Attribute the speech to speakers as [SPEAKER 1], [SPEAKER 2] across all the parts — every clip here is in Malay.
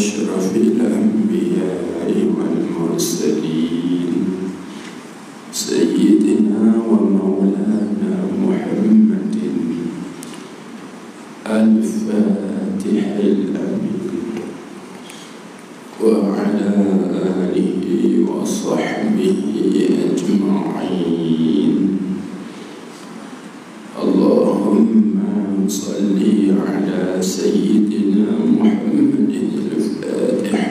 [SPEAKER 1] أشرف الأنبياء والمرسلين سيدنا ومولانا محمد الفاتح الأمين وعلى آله وصحبه أجمعين. اللهم صل على سيدنا محمد الفاتح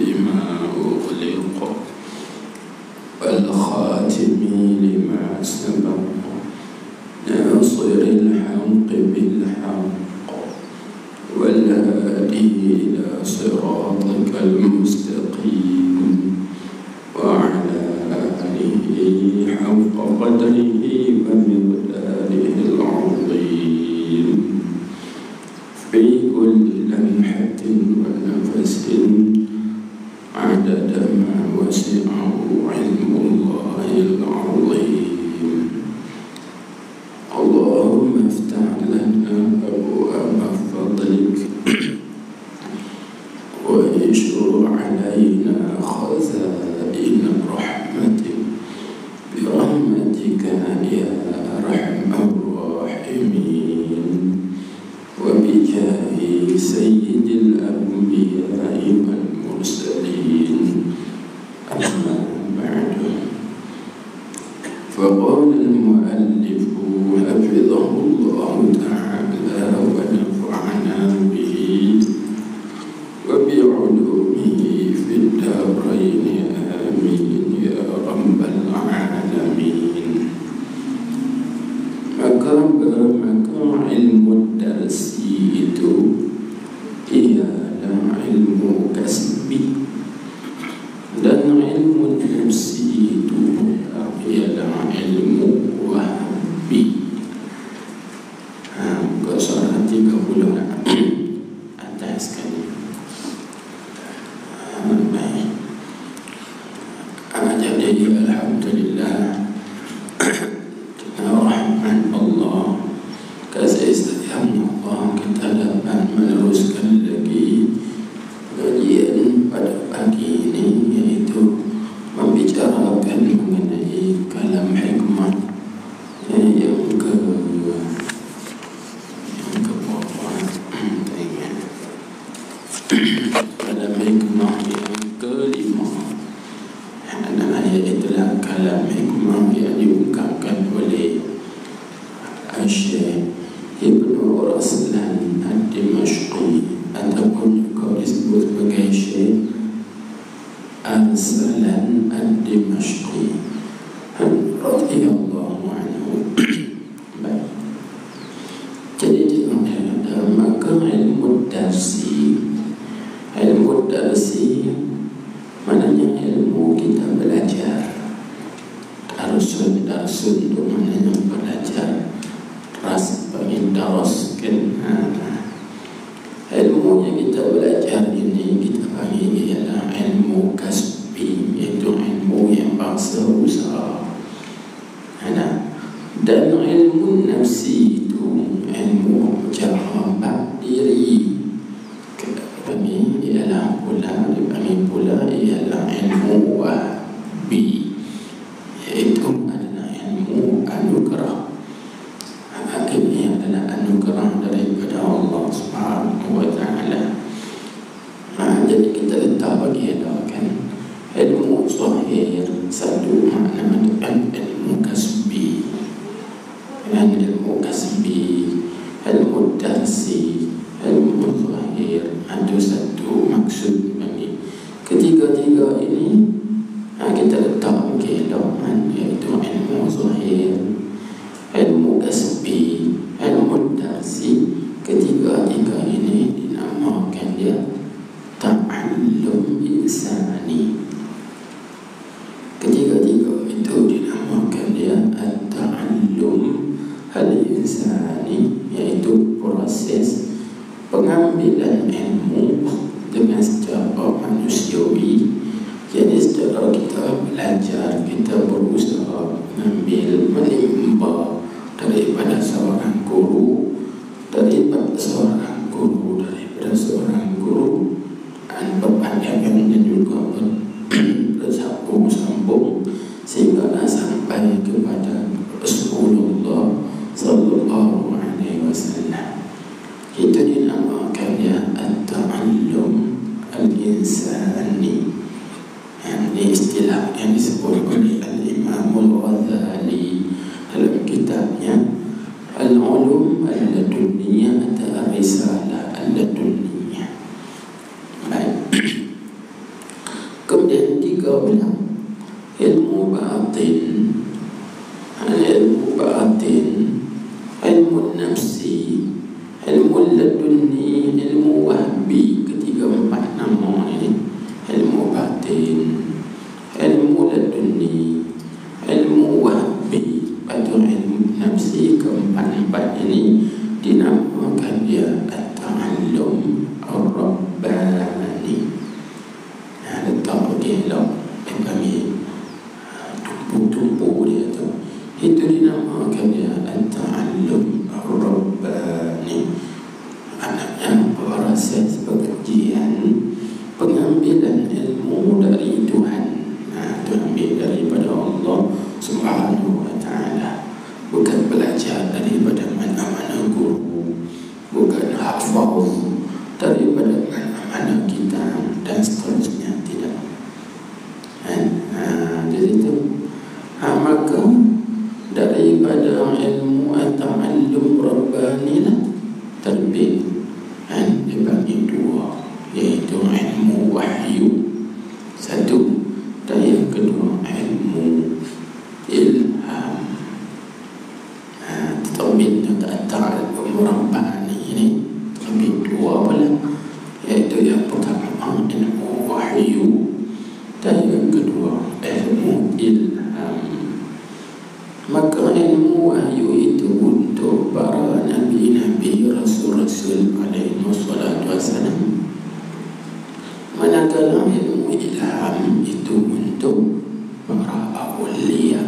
[SPEAKER 1] لما أغلق والخاتم لما سبق ناصر الحق بالحق والهادي إلى صراطك المستقيم وعلى آله حق قدره ومقداره العظيم في كل لمحة ونفس عدد ما وسعه علم الله العظيم. اللهم افتح لنا أبواب فضلك واشر علينا خزائن رحمتك برحمتك يا أرحم الراحمين وبجاه سيد الأنبياء والمرسلين. أما بعد، فقال المؤلف حفظه الله تعالى ونفعنا به وبعلومه في الدارين آمين يا رب العالمين. maka ilmu darsi itu ialah ilmu kasbi, dan ilmu nafsi itu ialah ilmu wahbi. Surah 30 atas sekali. Jadi alhamdulillah, rahmat Allah, kasih sayang Allah, kita dapat meneruskan lagi kajian pada pagi ini, yaitu membicarakan mengenai kalam hikmah yang ke kalam hikmah yang kelima. Itulah kalam hikmah yang diungkapkan oleh Syekh Ibnu Raslan Ad-Dimashqi, ataupun juga disebut sebagai Syekh Raslan Ad-Dimashqi radhiyallahu anhu. Baik. Jadi maka ilmu darsi maknanya ilmu kita belajar. Darsun itu maknanya belajar. Ras bagi daraskan. Ilmu yang kita belajar ini kita panggil ialah ilmu kasbi, iaitu ilmu yang bangsa usaha. Dan ilmu nafsi itu ilmu cara diri. Kami ialah pula ialah ilmu wahbi, iaitu adalah ilmu anugerah. Ini adalah anugerah daripada Allah Subhanahu wa Ta'ala. Jadi kita letak bagi kan ilmu zahir satu makna dengan ilmu kasbi, dan ilmu kasbi, ilmu darsi, ilmu zahir ada satu maksud bagi ketiga-tiga ini. Kita letak bagi yaitu ilmu zahir, ilmu kasbi, ilmu darsi. Ketiga-tiga ini dinamakan dia ta'allum insani. Ketiga-tiga itu dinamakan dia at-ta'allum al-insani, yaitu proses pengambilan ilmu dengan secara manusiawi. Jadi secara kita belajar, kita berusaha menimba daripada seorang guru, daripada seorang guru sehingga sampai kepada Rasulullah sallallahu alaihi wasallam. Itu dinamakan ya at-ta'allum al-insani. Ini istilah yang disebut oleh Al-Imam Al-Ghazali dalam kitabnya Al-Ulum Al-Laduniyah atau Ar-Risalah Al-Laduniyah. Baik. Kemudian tiga pula ilmu batin. Ilmu batin, ilmu nafsi, ilmu laduni, ilmu wahbi. Ketiga empat nama ini. Ilmu batin, ilmu laduni, ilmu wahbi, atau ilmu nafsi. Keempat-empat ini dinamakan dia at-ta'allum ar-rabbani. Letak dia lah kami tumpu-tumpu dia tu. Itu dinamakan dia at-ta'allum ar-rabbani. Anaknya proses pengajian, pengambilan ilmu dari Tuhan. Itu ambil daripada Allah Subhanahu wa ta'ala. Bukan belajar daripada mana-mana guru, bukan hafaz daripada mana-mana kitab dan seterusnya. Tidak. Jadi itu maka daripada ilmu at-ta'allum rabbani lah terbit dibagi dua, iaitu ilmu wahyu satu, dan yang kedua ilmu ilham. Terbit at-ta'allum rabbani ini terbit dua pula, iaitu yang pertama ilmu wahyu dan yang kedua ilmu ilham. Maka ilmu wahyu itu untuk para nabi-nabi, rasul-rasul alaihi wassalatu wassalam. Manakala ilmu ilham itu untuk para awliya,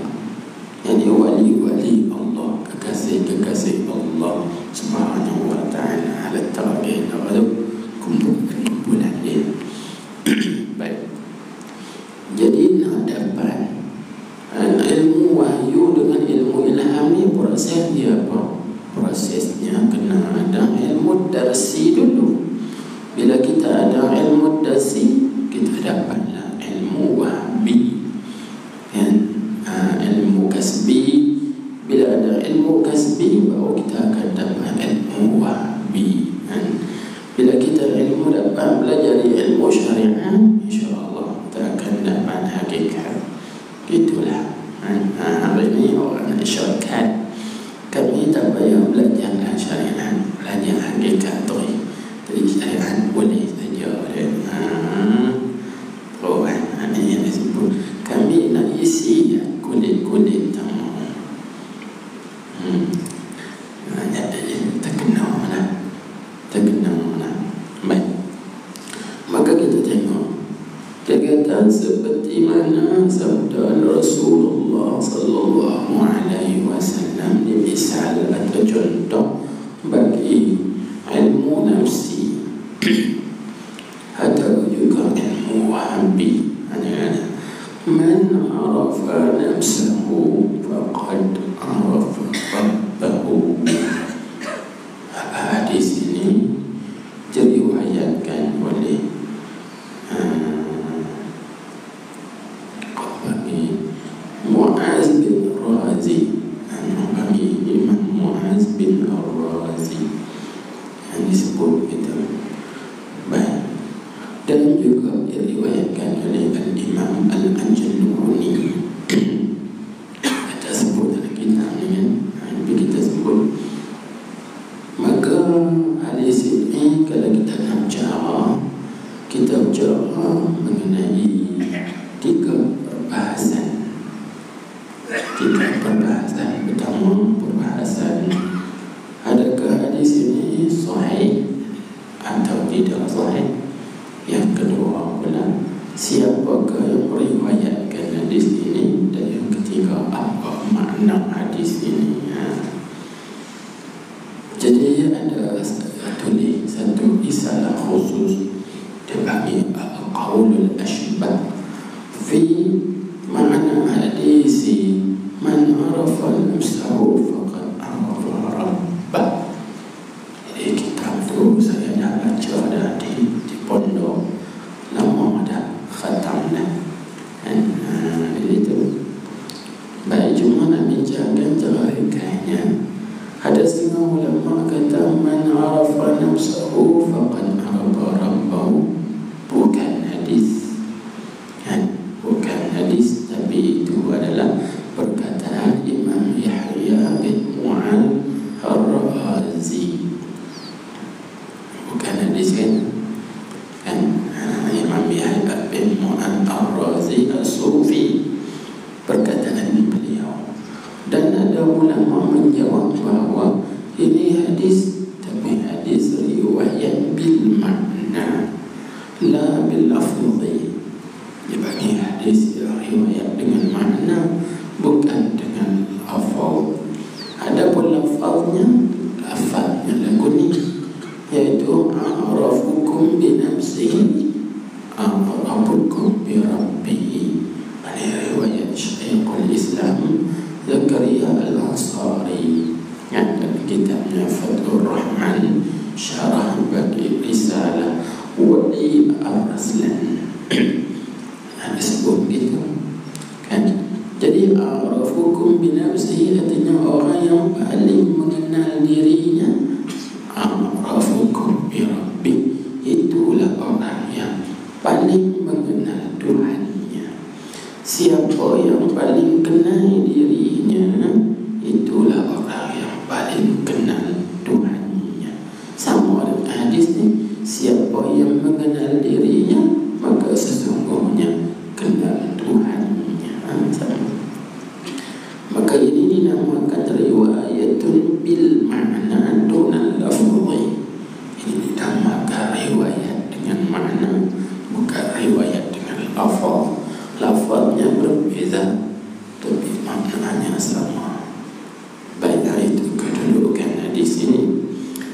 [SPEAKER 1] yani wali-wali Allah, kekasih-kekasih Allah Subhanahu wa ta'ala. Ala tarabihin kumpulan dia. Baik. Jadi nak dapat ilmu wahyu dengan ilmu ilham ni proses dia apa? Prosesnya kena ada ilmu darsi dulu. Bila kita ada ilmu darsi, kita dapatlah ilmu wahbi dan ilmu kasbi. Bila ada ilmu kasbi, baru kita akan dapat ilmu wahbi. Bila kita ilmu dapat belajar ilmu syariah, insya-Allah kita akan dapat hakikat. Itulah. Hari ini orang syarikat, kami tak payah belajar syariat, belajar hakikat tu. Jadi syariat boleh saja. Ini yang disebut kami nak isi kulit-kulit tamu. Terkena mana. Baik. Maka kita tengok kegiatan seperti mana sabda Rasulullah sallallahu alaihi wasallam ni misal atau contoh bagi ilmu nafsi atau juga ilmu wahbi. Man arafa nafsahu faqad arafa rabbahu. Hadis ini diriwayatkan oleh Muaz bin Razi, Imam Muaz bin Razi yang disebut itu. Baik. Dan juga diriwayatkan oleh Al-Imam Al-Anjaluni. Kita sebut dalam kitab ni kan, kita sebut. Maka hadis ini kalau kita nak bicara mengenai tiga perbahasan. Pertama, perbahasan adakah hadis ini sahih atau tidak sahih. Yang kedua pula, siapakah yang meriwayatkan hadis ini. Dan yang ketiga, apa makna hadis ini. Jadi ada satu risalah khusus dipanggil Al-Qaulul Ashbah fi makna hadis arafahu faqad arafa rabbahu. Bukan hadis, bukan hadis, tapi itu adalah perkataan Imam Yahya bin Mu'ad Ar-Razi. Bukan hadis kan Imam Yahya bin Mu'ad Ar-Razi As-Sufi, perkataan beliau. Dan ada ulama menjawab bahawa ini hadis, tapi hadis riwayat bil makna, la bil lafzi. Dia bagi hadis riwayat dengan makna, bukan dengan lafaz. Adapun lafaznya lagu ni, yaitu arafukum bi nafsihi arafukum bi rabbihi. Ini riwayat Syekhul Islam Zakaria Al-Ansari yang dalam kitabnya Fathur Rahman Syarah bagi Risalah Wali Ar-Raslan. Disebut gitu kan. Jadi arafukum binafsihi artinya orang yang paling mengenal dirinya. Arafukum bi rabbi, itulah orang yang paling mengenal Tuhannya. Siapa yang paling kenal dirinya, itulah orang yang paling kenal Tuhannya. Sama dengan hadis ni, siapa yang mengenal dirinya, maka sesungguhnya kenal Tuhannya. Maka ini dinamakan riwayatun bil makna dunal lafzi. Ini dinamakan riwayat dengan makna, bukan riwayat dengan lafaz. Lafaznya berbeza, tapi maknanya sama. Baik, itu kedudukan hadis ini.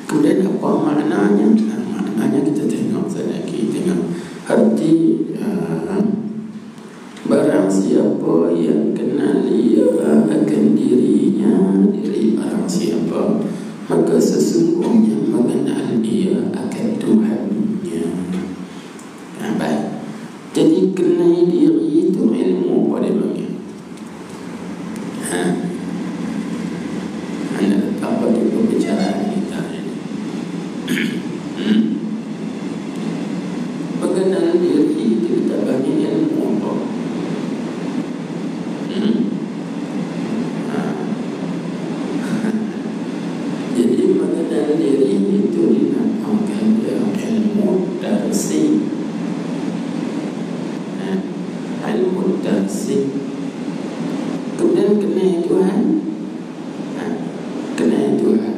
[SPEAKER 1] Kemudian apa maknanya? Maknanya kita tengok sedikit, tengok arti. Barang siapa yang kenal ia akan dirinya, diri barang siapa, maka sesungguhnya mengenal ia akan Tuhannya. Baik. Jadi kenal diri itu ilmu apa dia bagi? Anda apa di pembicaraan kita ini? Mengenal diri itu kita bagi ilmu apa? Jadi mengenal diri itu dinamakan ilmu darsi. Ilmu darsi. Kemudian kenal Tuhan. Kenal Tuhan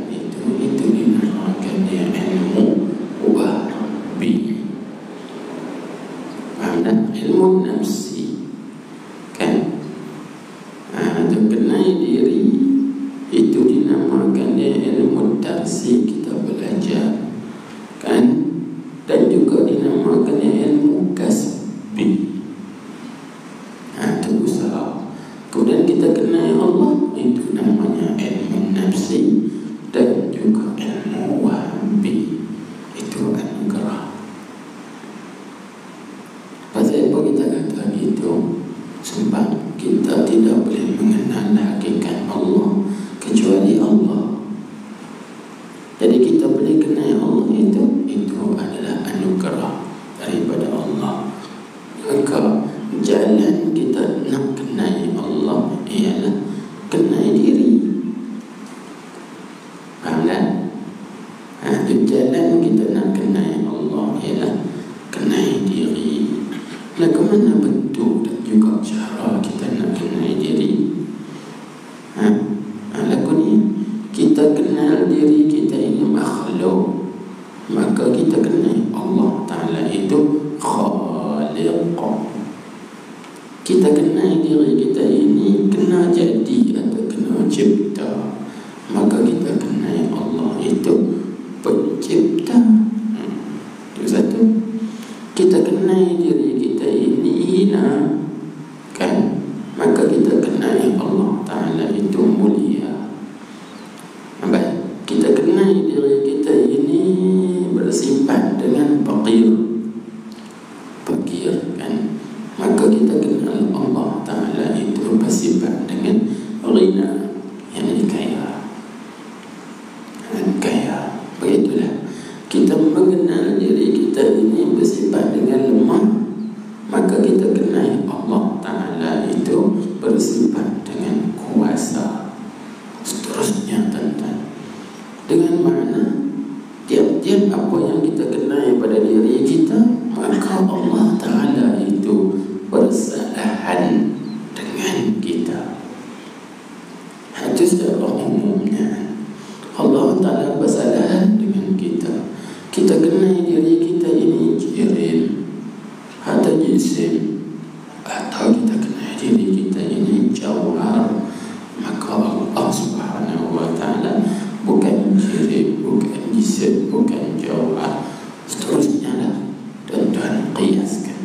[SPEAKER 1] itu dinamakan ilmu wahabi. Faham tak? Ilmu nafsi kan? Itu kenal diri, itu dinamakan ilmu darsi, kita belajar kan? Dan juga dinamakan ilmu kasbi. Itu usaha. Kemudian kita kenal Allah, itu namanya ilmu nafsi dan juga ilmu wahabi, itu anugerah. Pasal apa kita kata gitu? Sebab kita tidak boleh mengenal hakikat Allah kecuali Allah. Jadi kita boleh kenal Allah itu adalah anugerah daripada Allah. Maka jalan kita nak kenal Allah ialah kenal diri. Faham tak? Jalan kita nak kenal Allah ialah kenal diri. Lagu mana bentuk dan juga cara kita nak kenal diri? Lagu ni kita kenal diri kita ini makhluk, maka kita kenal Allah Ta'ala itu Khaliq. Kita kenal diri kita ini kena jadi atau kena cipta, maka kita kenal Allah itu pencipta. Itu satu. Kita kenal diri kita ini hina kan, maka kita kenal Allah Ta'ala itu mulia. Baik, kita kenal diri kita ini bersifat dengan fakir kan, maka kita kenal Allah Ta'ala itu bersifat dengan ghina, yang kaya. Begitulah kita bersifat dengan kuasa. Seterusnya tentang dengan makna tiap-tiap apa yang kita kenai pada diri kita, maka Allah Ta'ala itu bersalahan dengan kita. Itu secara umumnya Allah Ta'ala bersalahan dengan kita. Kita kenai diri kita ini jirim atau jisim, atau kita kenai diri kita ini jawhar, maka Allah Subhanahu wa Ta'ala bukan jirim, bukan jisim, bukan jawhar. Seterusnya lah tuan-tuan qiyaskan,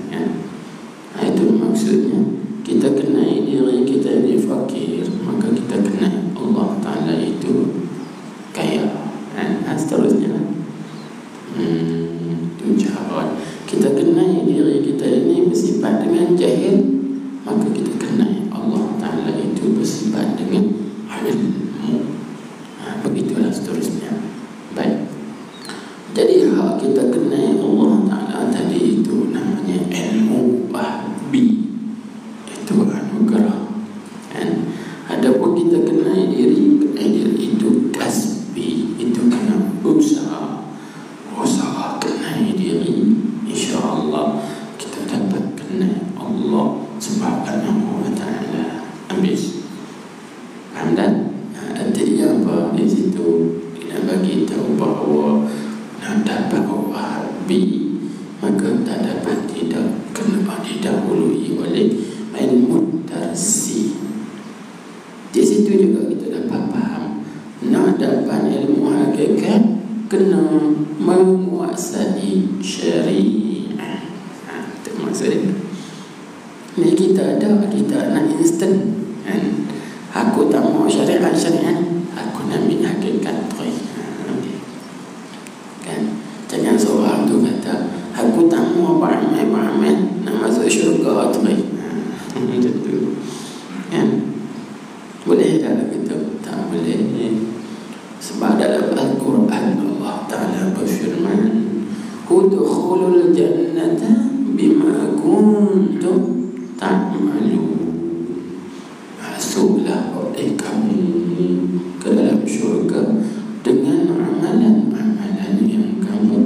[SPEAKER 1] ya. Itu maksudnya kita kenai diri kita ini fakir, maka kita kenai Allah Ta'ala itu kaya. Seterusnya itu jawaban. Kita kenai diri kita ini bersifat dengan jahil, maka kita kenai Allah Ta'ala itu bersifat dengan ilmu. Begitulah seterusnya. Baik. Jadi hak kita kenai Allah Ta'ala tadi itu namanya ilmu wahbi. Itu anugerah. Adapun kita kenai diri itu kasbi, itu kena usaha kenai diri. InsyaAllah kita dapat kenai Allah Subhanahu wa Ta'ala. Habis. Faham tak? Artinya apa di situ? Tidak bagi tahu bahawa nak dapat wahbi, maka tak dapat tidak kena didahului oleh ilmu tarsi. Di situ juga kita dapat faham, nak dapat ilmu hakikat kena menguasai syariah. Itu maksudnya. Ni kita ada, kita nak instant. Aku tak mau syariat, aku nak ambil hakikat. Kan? Jangan seorang tu kata, aku tak mau beramal, nak masuk syurga. Macam tu. Kan? Boleh tak kita? Tak boleh. Sebab dalam Al-Quran Allah Ta'ala berfirman, udkhulul jannata bima kuntum ta'malun. Masuklah oleh kamu ke dalam syurga dengan amalan-amalan yang kamu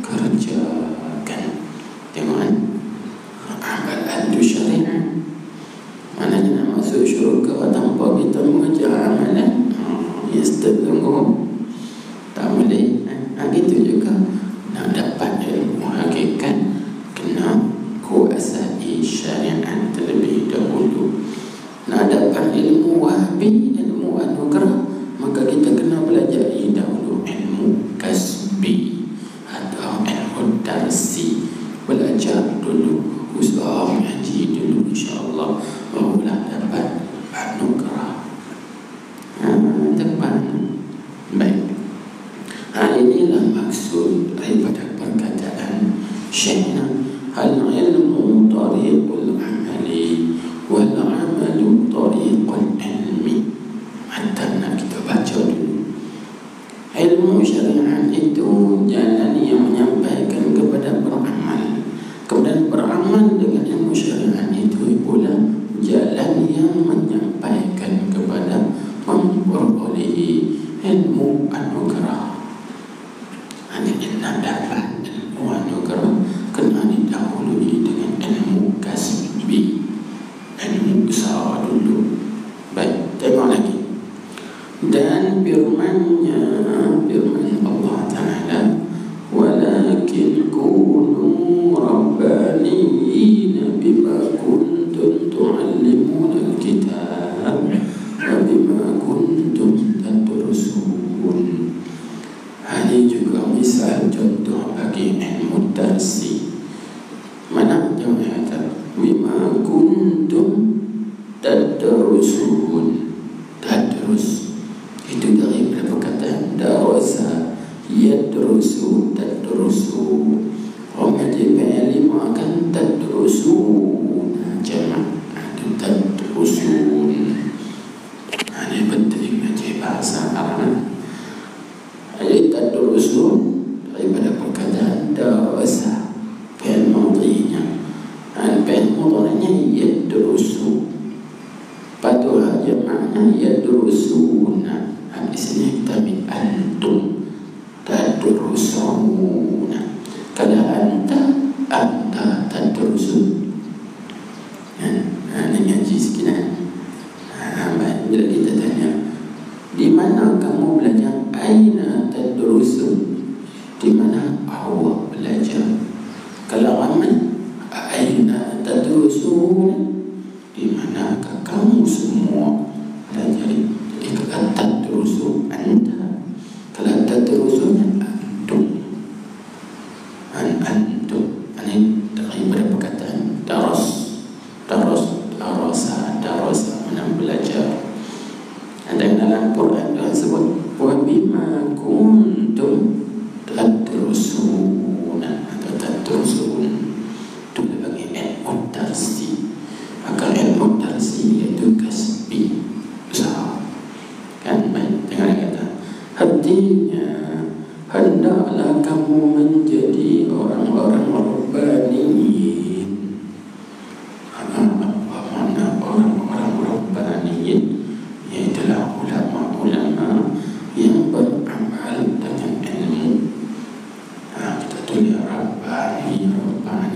[SPEAKER 1] kerjakan. Tengok, amalan itu syariat. Maknanya nak masuk syurga tanpa kita mengejar amalan, instant tunggu. Tak boleh. Gitu juga nak dapat ilmu hakikat, kena kuasai syariat terlebih dahulu. Nak dapat ilmu wahbi, ilmu anugerah, maka kita kena belajar dahulu ilmu kasbi atau ilmu darsi. Belajar dulu, usaha mengaji dulu, insyaAllah barulah dapat anugerah. Tepat. Baik. Inilah maksud daripada perkataan Syekhna, al-ilmu tariqul amali wal amalu tariqul ilmi. Hatta nak kita baca dulu. Ilmu syariat itu jalan yang menyampaikan kepada beramal. Kemudian beramal dengan ilmu syariat itu pula jalan yang menyampaikan kepada memperolehi ilmu anugerah. Hanya nak dapat ilmu anugerah kena didahului dengan ilmu kasbi, ilmu usaha dulu. Baik, tengok lagi. Dan firman Allah Ta'ala, walakin kunu rabbaniyina bima kuntum tu'allimuna al-kitab wa bima kuntum tadrusun. Ini juga misal contoh bagi ilmu darsi. Mana dia kata bima kuntum tadrusun. Tadrus itu dari perkataan darasa, yadrusu, tadrusu. Orang ngaji ilmu akan tadrusu jamak, itu tadrusun. Ini penting ngaji bahasa Arab. Jadi tadrusun daripada perkataan darasa, fi'il madhinya. Fi'il mudhari'nya ngaji sekian. Bila kita tanya, di mana kamu belajar? Aina tadrusun? Di mana awak belajar? Kalau ramai, aina tadrusun? Di manakah kamu semua belajar? Jadi kalau tadrusun anta, kalau tadrusun antum. Antum ini daripada perkataan darasa mana belajar. Ada dalam Quran dia sebut wa bima kuntum tadrusuna atau tadrusun. Itu bagi ilmu darsi. Maka ilmu darsi iaitu kasbi, usaha. Kan baik, dengar kata. Artinya hendaklah kamu menjadi orang-orang rabbaniyin. Apa mana orang-orang rabbaniyin? Iaitulah ulama-ulama yang beramal dengan ilmu. Kita tulis rabbani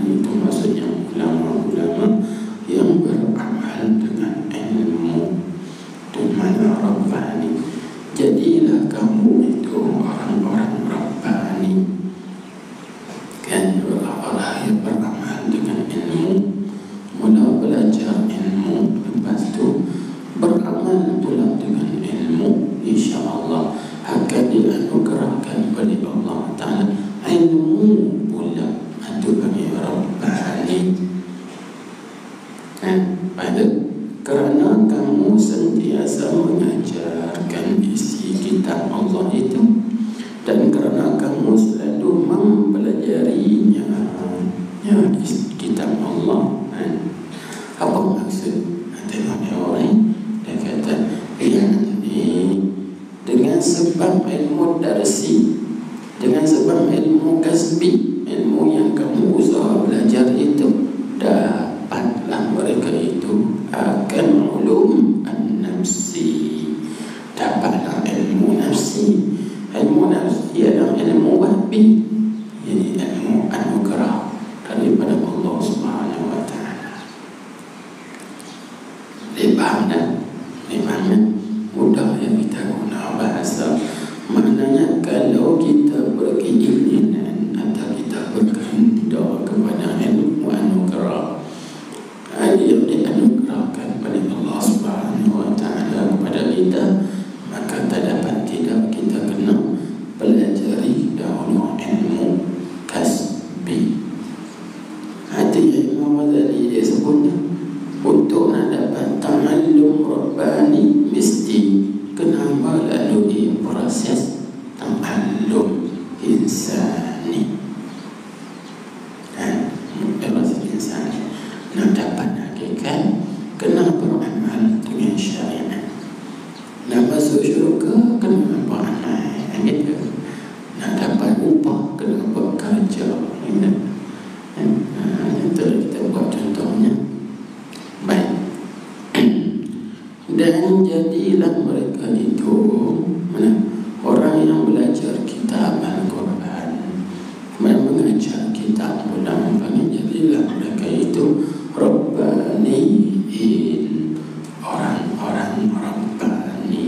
[SPEAKER 1] itu maksudnya ulama-ulama yang beramal dengan ilmu. Itu mana rabbani. Jadilah kamu itu orang-orang rabbani, kan, orang-orang yang beramal dengan ilmu. Mula belajar ilmu, lepas tu beramal pula dengan ilmu, insya-Allah akan dianugerahkan oleh Allah Ta'ala ilmu pula. Itu bagi rabbani. Pada kerana kamu sentiasa mengajarkan isi kitab Allah itu, dan kerana kamu selalu mempelajarinya, ya, isi kitab Allah. Apa maksud? Tengok dia orang, dia kata, ini dengan sebab ilmu darsi, dengan sebab ilmu kasbi, ilmu yang kamu usaha belajar itu, dapatlah mereka itu akan ulum an-nafsi, dapatlah ilmu nafsi. Ilmu nafsi adalah ilmu wahbi, ini ilmu anugerah daripada Allah Subhanahu wa Ta'ala. Dipaham mudah yang kita guna bahasa. Maknanya kalau kita berkeinginan atau kita berkehendak kepada ilmu anugerah yang dianugerahkan oleh Allah Subhanahu wa Ta'ala kepada kita, maka tak dapat tidak kita kena pelajari dahulu ilmu kasbi. Hati Imam Ghazali dia sebutnya, untuk nak dapat ta'allum rabbani mesti kena melalui proses ta'allum insani. Dan proses insani nak dapat hakikat, kena beramal dengan syariat. Nak masuk syurga, kena beramal. Gitu. Nak dapat upah, kena bekerja. Itu kita buat contohnya. Baik. Dan jadilah mereka itu orang yang belajar kitab Al-Quran, mengajar kitab ulama. Jadilah mereka itu rabbaniyin, orang-orang rabbani.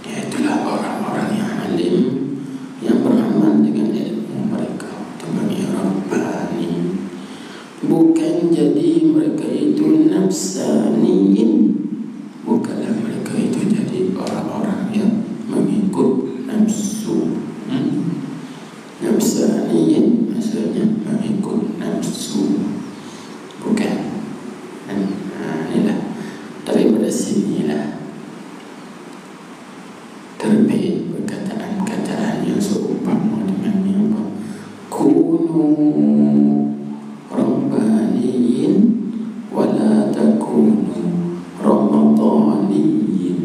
[SPEAKER 1] Iaitulah orang-orang yang alim, yang beramal dengan ilmu mereka. Itu bagi rabbani. Bukan jadi mereka itu nafsaniyin, bukanlah mereka itu jadi orang-orang yang mengikut nafsu. Nafsaniyin maksudnya mengikut nafsu, bukan. Inilah daripada sinilah terbit perkataan-perkataan yang seumpama dengan apa? Kunu rabbaniyin wala takunu ramadaniyin.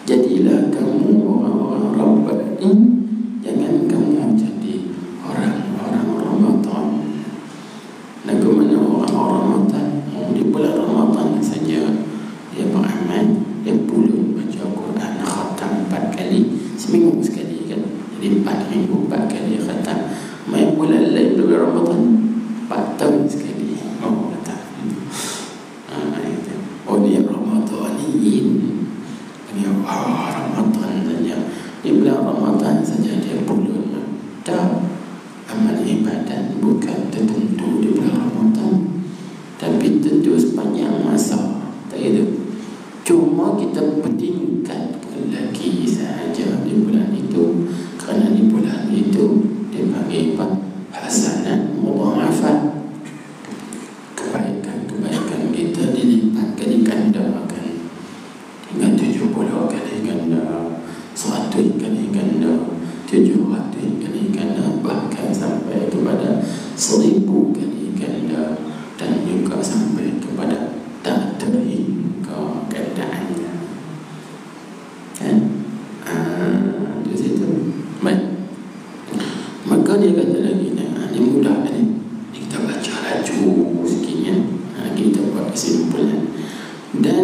[SPEAKER 1] Jadilah kamu orang-orang rabbani, jangan kamu jadi orang-orang Ramadan. Lagu mana orang-orang Ramadan? Di bulan Ramadan saja dia beramal, dia puluh baca Quran, khatam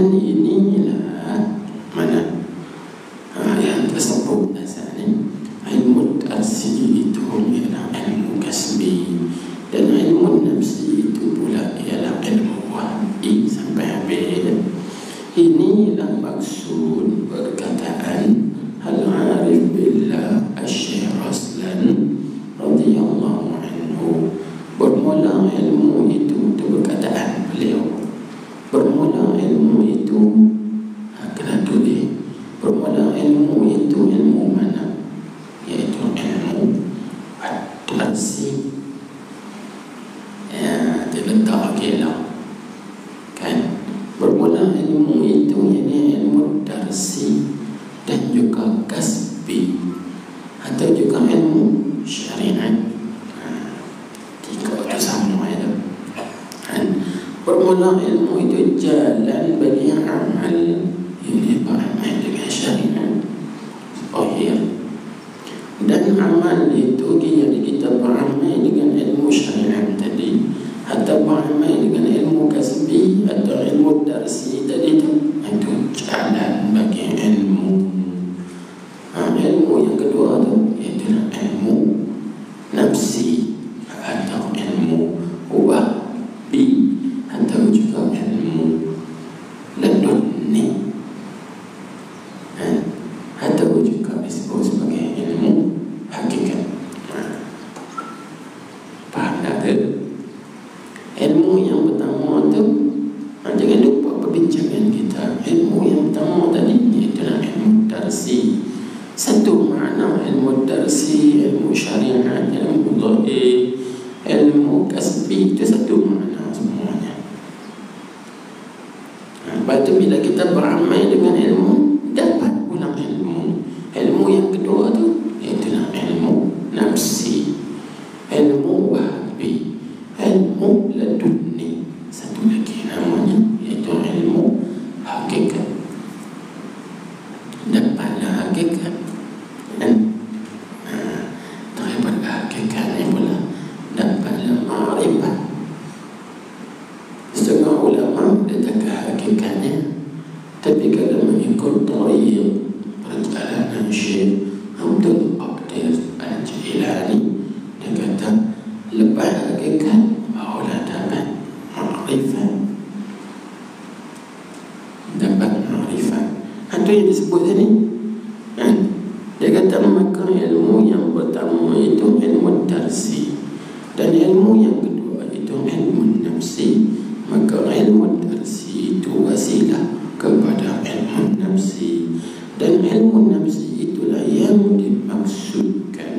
[SPEAKER 1] Dan inilah mana yang tersebut dasarnya ilmu tarsi itu ialah ilmu kasbi, dan ilmu nafsi itu pula ialah ilmu wahyi sampai habis. Inilah maksud perkataan Al-Arif Billah Asy-Syaikh Raslan radhiyallahu anhu. Bermula ilmu itu perkataan beliau. Bermula ilmu itu kena tulis. Bermula ilmu itu ilmu mana? Yaitu ilmu ad-darsi. Diletak lagi lah, kan? Bermula ilmu itu ini ilmu darsi dan juga kasbi atau juga ilmu syariat. Tiga itu sama ya. Bermula ilmu itu jalan bagi amal ini beramal dengan syariat. Oh iya. Dan amal itu jadi kita beramal dengan ilmu syariat tadi, atau beramal dengan ilmu kasbi atau ilmu darsi tadi itu jalan bagi ilmu. Ilmu yang kedua itu yaitu ilmu nafsi atau ilmu wahbi atau juga ilmu laduni, atau juga disebut sebagai ilmu hakikat. Faham tak tu? Ilmu yang pertama tu, jangan lupa perbincangan kita. Ilmu yang pertama tadi iaitu ilmu darsi. Satu makna ilmu darsi, ilmu syariat, ilmu zahir, ilmu kasbi, itu satu makna semuanya. Lepas tu bila kita beramal dengan ilmu, dapat pula ilmu. Ilmu yang kedua tu iaitu ilmu nafsi, ilmu wahbi, ilmu laduni. Satu lagi namanya iaitu ilmu hakikat. Dapatlah hakikat, dan daripada hakikat ni pula dapatlah ma'rifat. Setengah ulama datang ke hakikatnya, tapi kalau mengikut tariq perjalanan Syekh Abdul Qadir Al-Jilani, dia kata lepas hakikat barulah dapat ma'rifat. Dapat ma'rifat. Itu yang disebut tadi. Dia kata maka ilmu yang pertama itu ilmu darsi, dan ilmu yang kedua itu ilmu nafsi. Maka ilmu darsi itu wasilah kepada ilmu nafsi, dan ilmu nafsi itulah yang dimaksudkan.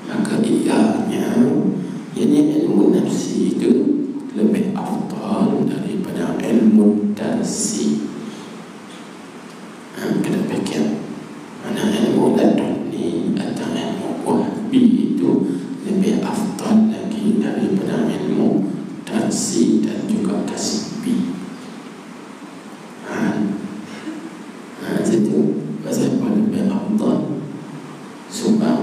[SPEAKER 1] Maka ianya, yani ilmu nafsi itu lebih afdal daripada ilmu darsi. Kita fikir mana ilmu laduni atau ilmu wahbi itu lebih afdal lagi daripada ilmu darsi dan juga kasbi. Itu pasal apa lebih afdal? Sebab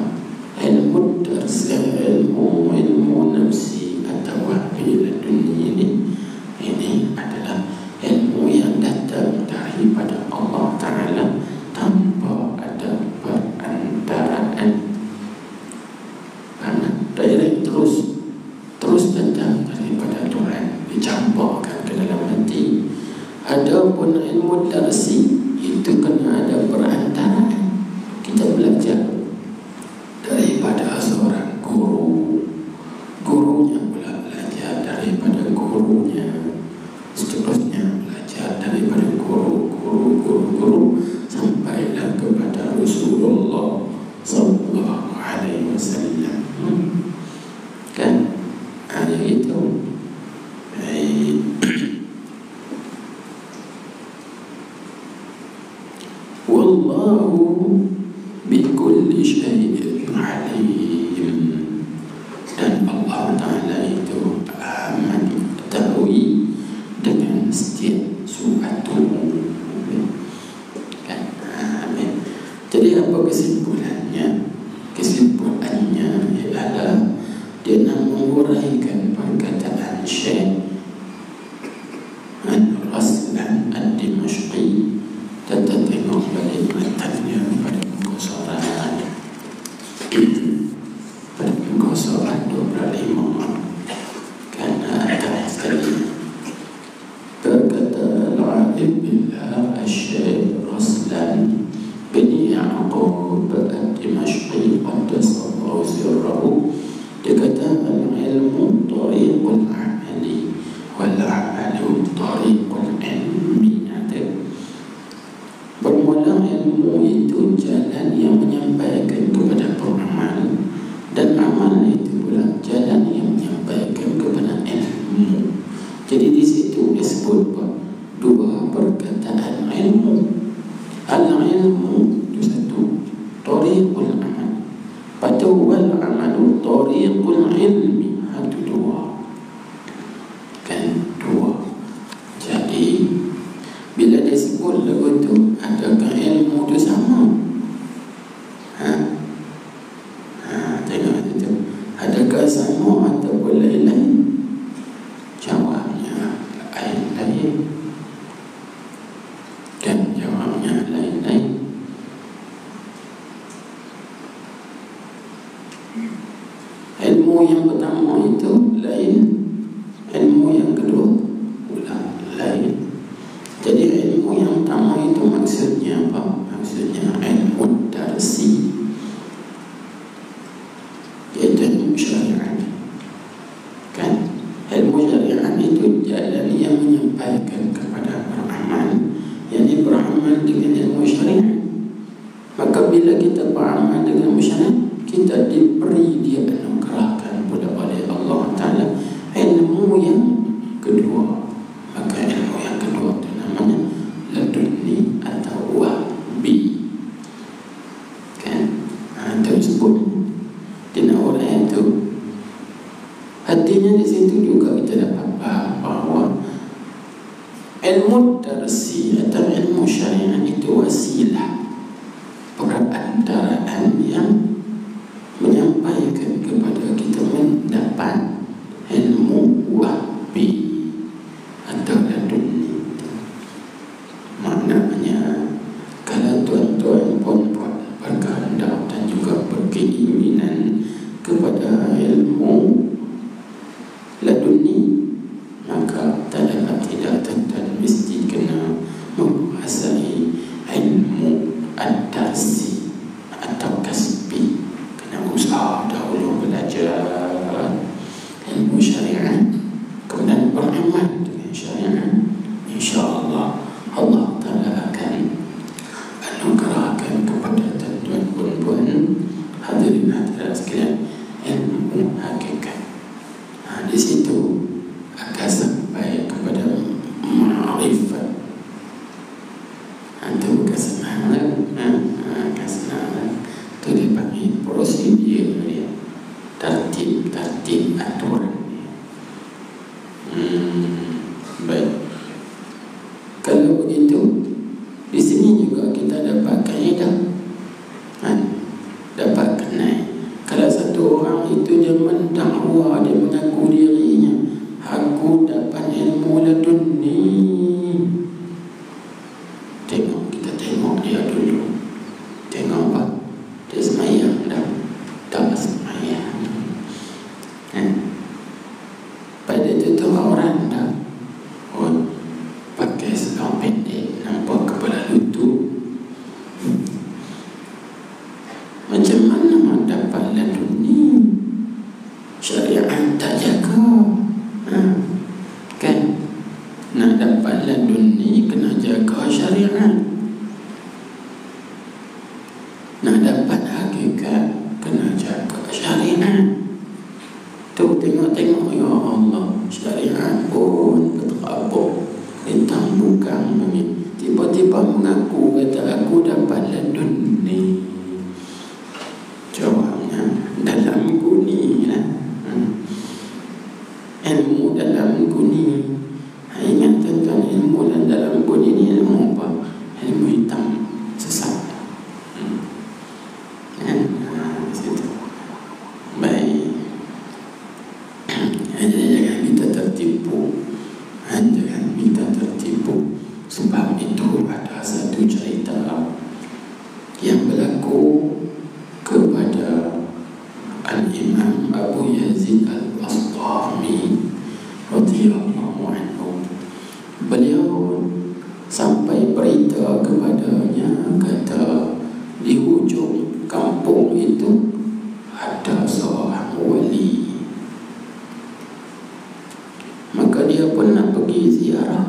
[SPEAKER 1] ilmu darsi, ilmu nafsi atau wahbi laduni ini adalah ilmu yang datang daripada Allah Ta'ala tanpa ada perantaraan. Direct terus datang daripada Tuhan, dicampurkan ke dalam hati. Adapun ilmu darsi itu kena ada perantaraan. Kita belajar daripada seorang guru, gurunya pula belajar daripada gurunya, seterusnya belajar daripada guru sampailah kepada Rasulullah sallallahu alaihi wasallam. Kan ada itu. Wallahu bikulli syai'in alim. Dan Allah Ta'ala itu amat mengetahui dengan setiap suatu. Kan? Amin. Jadi apa kesimpulannya? Kesimpulannya ialah dia nak menguraikan perkataan Syekh Raslan disebut apa? Dua perkataan ilmu. Al-ilmu itu satu, tariqul amal. Lepas tu wal amalu tariqul ilmi. Itu dua. Kan dua. Jadi bila dia sebut lagu tu, adakah ilmu tu sama? Tengok itu. Adakah sama ataupun lain-lain? Jawabnya lain-lain. Kan jawabnya lain-lain. Ilmu yang pertama itu lain, ilmu yang kedua pula lain. Jadi ilmu yang pertama itu maksudnya apa? Maksudnya ilmu darsi, iaitu ilmu syariat. Kan ilmu syariat itu jalan yang menyampaikan kepada beramal, yakni beramal dengan ilmu syariat. Maka bila kita beramal dengan ilmu syariat, kita diberi, dia anugerahkan oleh Allah Ta'ala ilmu yang kedua. Maka ilmu yang kedua itu namanya laduni atau wahbi. Kan itu disebut di orang itu. Artinya di situ juga kita dapat faham bahawa ilmu darsi atau ilmu syariat itu wasilah, perantaraan yang menyampaikan kepada kita mendapat ilmu wahbi atau laduni. Maknanya kalau tuan-tuan pun berkehendak dan juga berkeinginan kepada ilmu laduni, maka tidaklah tidak dan mesti kena menguasai ilmu ad-darsi atau kasbi. Kena usaha dahulu belajar ilmu syariat, kemudian beramal dengan syariat. InsyaAllah Allah Ta'ala akan anugerahkan kepada tuan-tuan puan-puan hadirin hadirat sekalian ilmu hakikat. Di situ akan sampai kepada ma'rifat. Itu bukan senang, akan senang. Itu dipanggil prosedur dia, tertib aturan dia. Baik. Kalau begitu, di sini juga kita dapat kaedah, dapat kenal. Kalau satu orang itu dia mendakwa, dia mengaku dirinya, aku dapat ilmu laduni. Kita tengok dia dulu. Tengok apa? Dia semayang dah? Tak semayang. Pada itu orang dah pakai selang pendek, nampak kepala lutut. Macam mana dapat laduni? Syariat tak jaga. Kan? Nak dapat laduni kena jaga syariat. Nak dapat hakikat kena jaga syariat. Tu tengok-tengok, ya Allah, syariat pun berterabuk, rintang bukan begini. Tiba-tiba mengaku kata aku dapat laduni. Jawabnya dalam guni lah. Ilmu dalam guni. Ingat tuan-tuan, ilmu dalam guni ni ilmu apa? Ilmu hitam sesat. Situ. Baik. Jangan kita tertipu. Jangan kita tertipu. Sebab itu ada satu cerita yang berlaku kepada Al-Imam Abu Yazid Al-Bastami radhiyallahu anhu. Beliau sampai berita kepadanya, kata di hujung kampung itu ada seorang wali. Maka dia pun nak pergi ziarah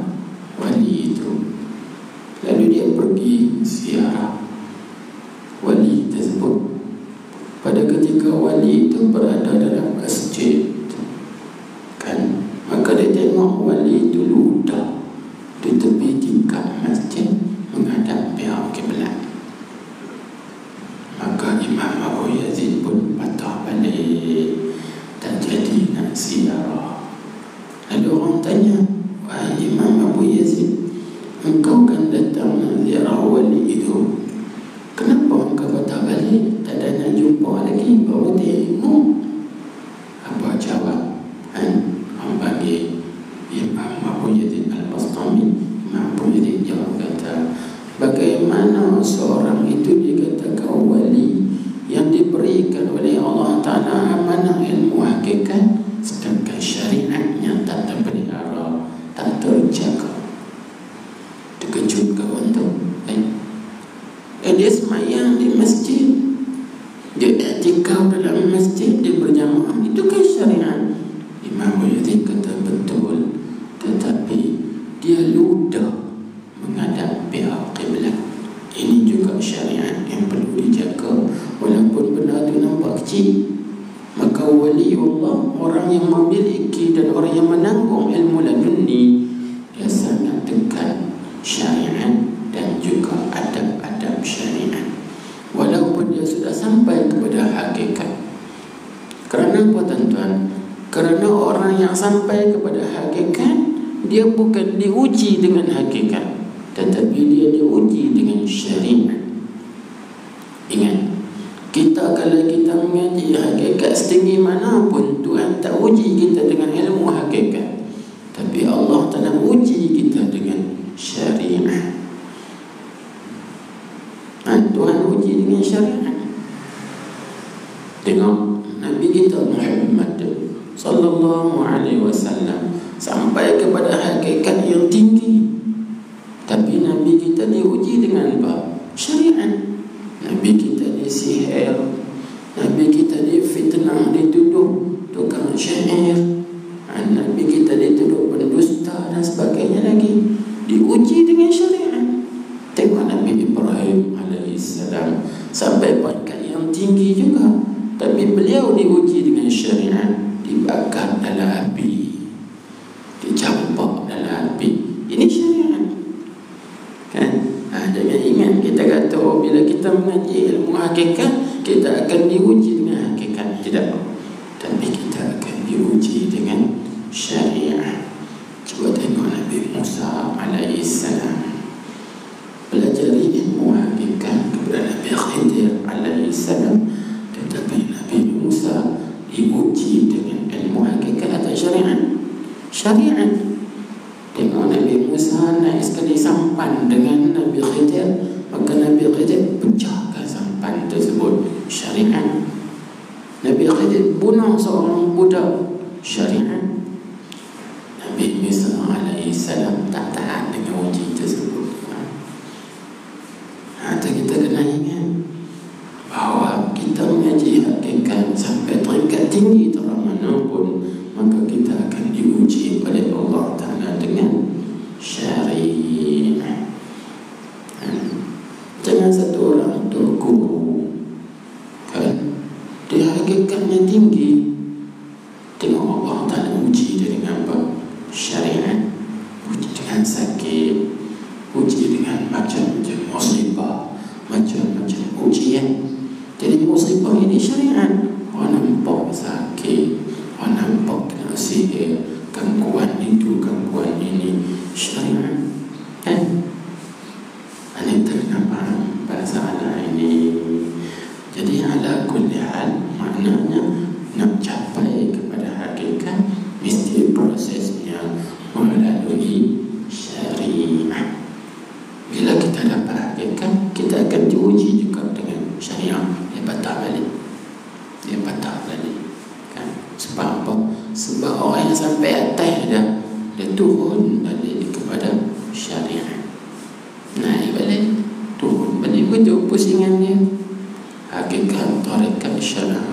[SPEAKER 1] wali itu. Lalu dia pergi ziarah wali tersebut. Pada ketika wali itu berada dalam masjid, kan, maka dia tengok wali itu ludah. tanya, wahai Imam Abu Yazid, engkau kan datang ziarah wali itu, kenapa engkau tak balik? Tak ada nak jumpa lagi, baru dia ilmu. Apa jawab? Orang panggil Imam Abu Yazid Al-Bastami. Imam Abu Yazid jawab kata, bagaimana seorang itu dikatakan wali yang diberikan oleh Allah Ta'ala amanah ilmu hakikat, sedangkan syariatnya tak terpelihara, tak terjaga. Terkejut kawan tu. Dia semayang di masjid, dia i'tikaf dalam masjid, dia berjamaah, itu kan syariat. Imam Yazid kata betul, tetapi dia ludah menghadap pihak qiblat. Ini juga syariat yang perlu dijaga, walaupun benda itu nampak kecil. Maka waliullah, orang yang memiliki dan orang yang menanggung ilmu laduni, dia sangat dekat syariat dan juga adab-adab syariat, walaupun dia sudah sampai kepada hakikat. Kerana apa tuan-tuan? Kerana orang yang sampai kepada hakikat, dia bukan diuji dengan hakikat, tetapi dia diuji dengan syariat. Ingat, kita kalau kita mengaji hakikat setinggi mana pun, Tuhan tak uji kita dengan ilmu hakikat, tapi Allah Ta'ala uji kita dengan syariat. Tuhan uji dengan syariat. Tengok Nabi kita Muhammad sallallahu alaihi wasallam sampai kepada hakikat yang tinggi, tapi Nabi kita diuji dengan apa? Syariat. Nabi kita disihir, Nabi kita difitnah, dituduh tukang syair, Nabi kita dituduh pendusta dan sebagainya lagi, diuji dengan syariat. Tengok Nabi Ibrahim alaihissalam sampai pangkat yang tinggi juga, tapi beliau diuji dengan syariat, dibakar dalam api, dicampak dalam api. Ini syariat kan? Jangan ingat kita kata, oh, bila kita mengaji ilmu hakikat kita akan diuji dengan hakikat. Tidak, tapi kita akan diuji dengan syariat. Cuba tengok Nabi Musa alaihissalam pelajari ilmu hakikat kepada Nabi Khidir alaihissalam, tetapi Nabi Musa diuji dengan ilmu hakikat atau syariat. Syariat. Tengok Nabi Musa naik sekali sampan dengan Nabi Khidir, maka Nabi Khidir pecahkan sampan tersebut. Syariat. Nabi Khidir bunuh seorang budak. Syariat. Nabi Musa alaihissalam tak tahan dengan uji tersebut. Kita kena ingat bahawa kita mengaji hakikat sampai tingkat tinggi terang mana pun, maka kita akan diuji oleh Allah Ta'ala dengan syariat. Jangan satu orang tu guru kan, dia hakikatnya tinggi, tengok Allah Ta'ala uji dia dengan apa? Syariat. Uji dengan sakit, uji dengan macam-macam musibah, macam-macam ujian. Jadi musibah ini syariat. Orang nampak sakit, orang nampak kena sihir, gangguan itu, gangguan ini, syariat kan? Ini terkena faham masalah ini. Jadi ala kulli hal, maknanya nak capai kepada hakikat mesti prosesnya melalui syariat. Bila kita dapat hakikat, kita akan diuji juga dengan syariat. Dia patah balik, dia patah balik kan? Sebab apa? Sebab orang yang sampai atas dah, dia turun balik kepada syariat. Naik balik, turun balik, betul pusingan dia. Hakikat, tarekat, syariat,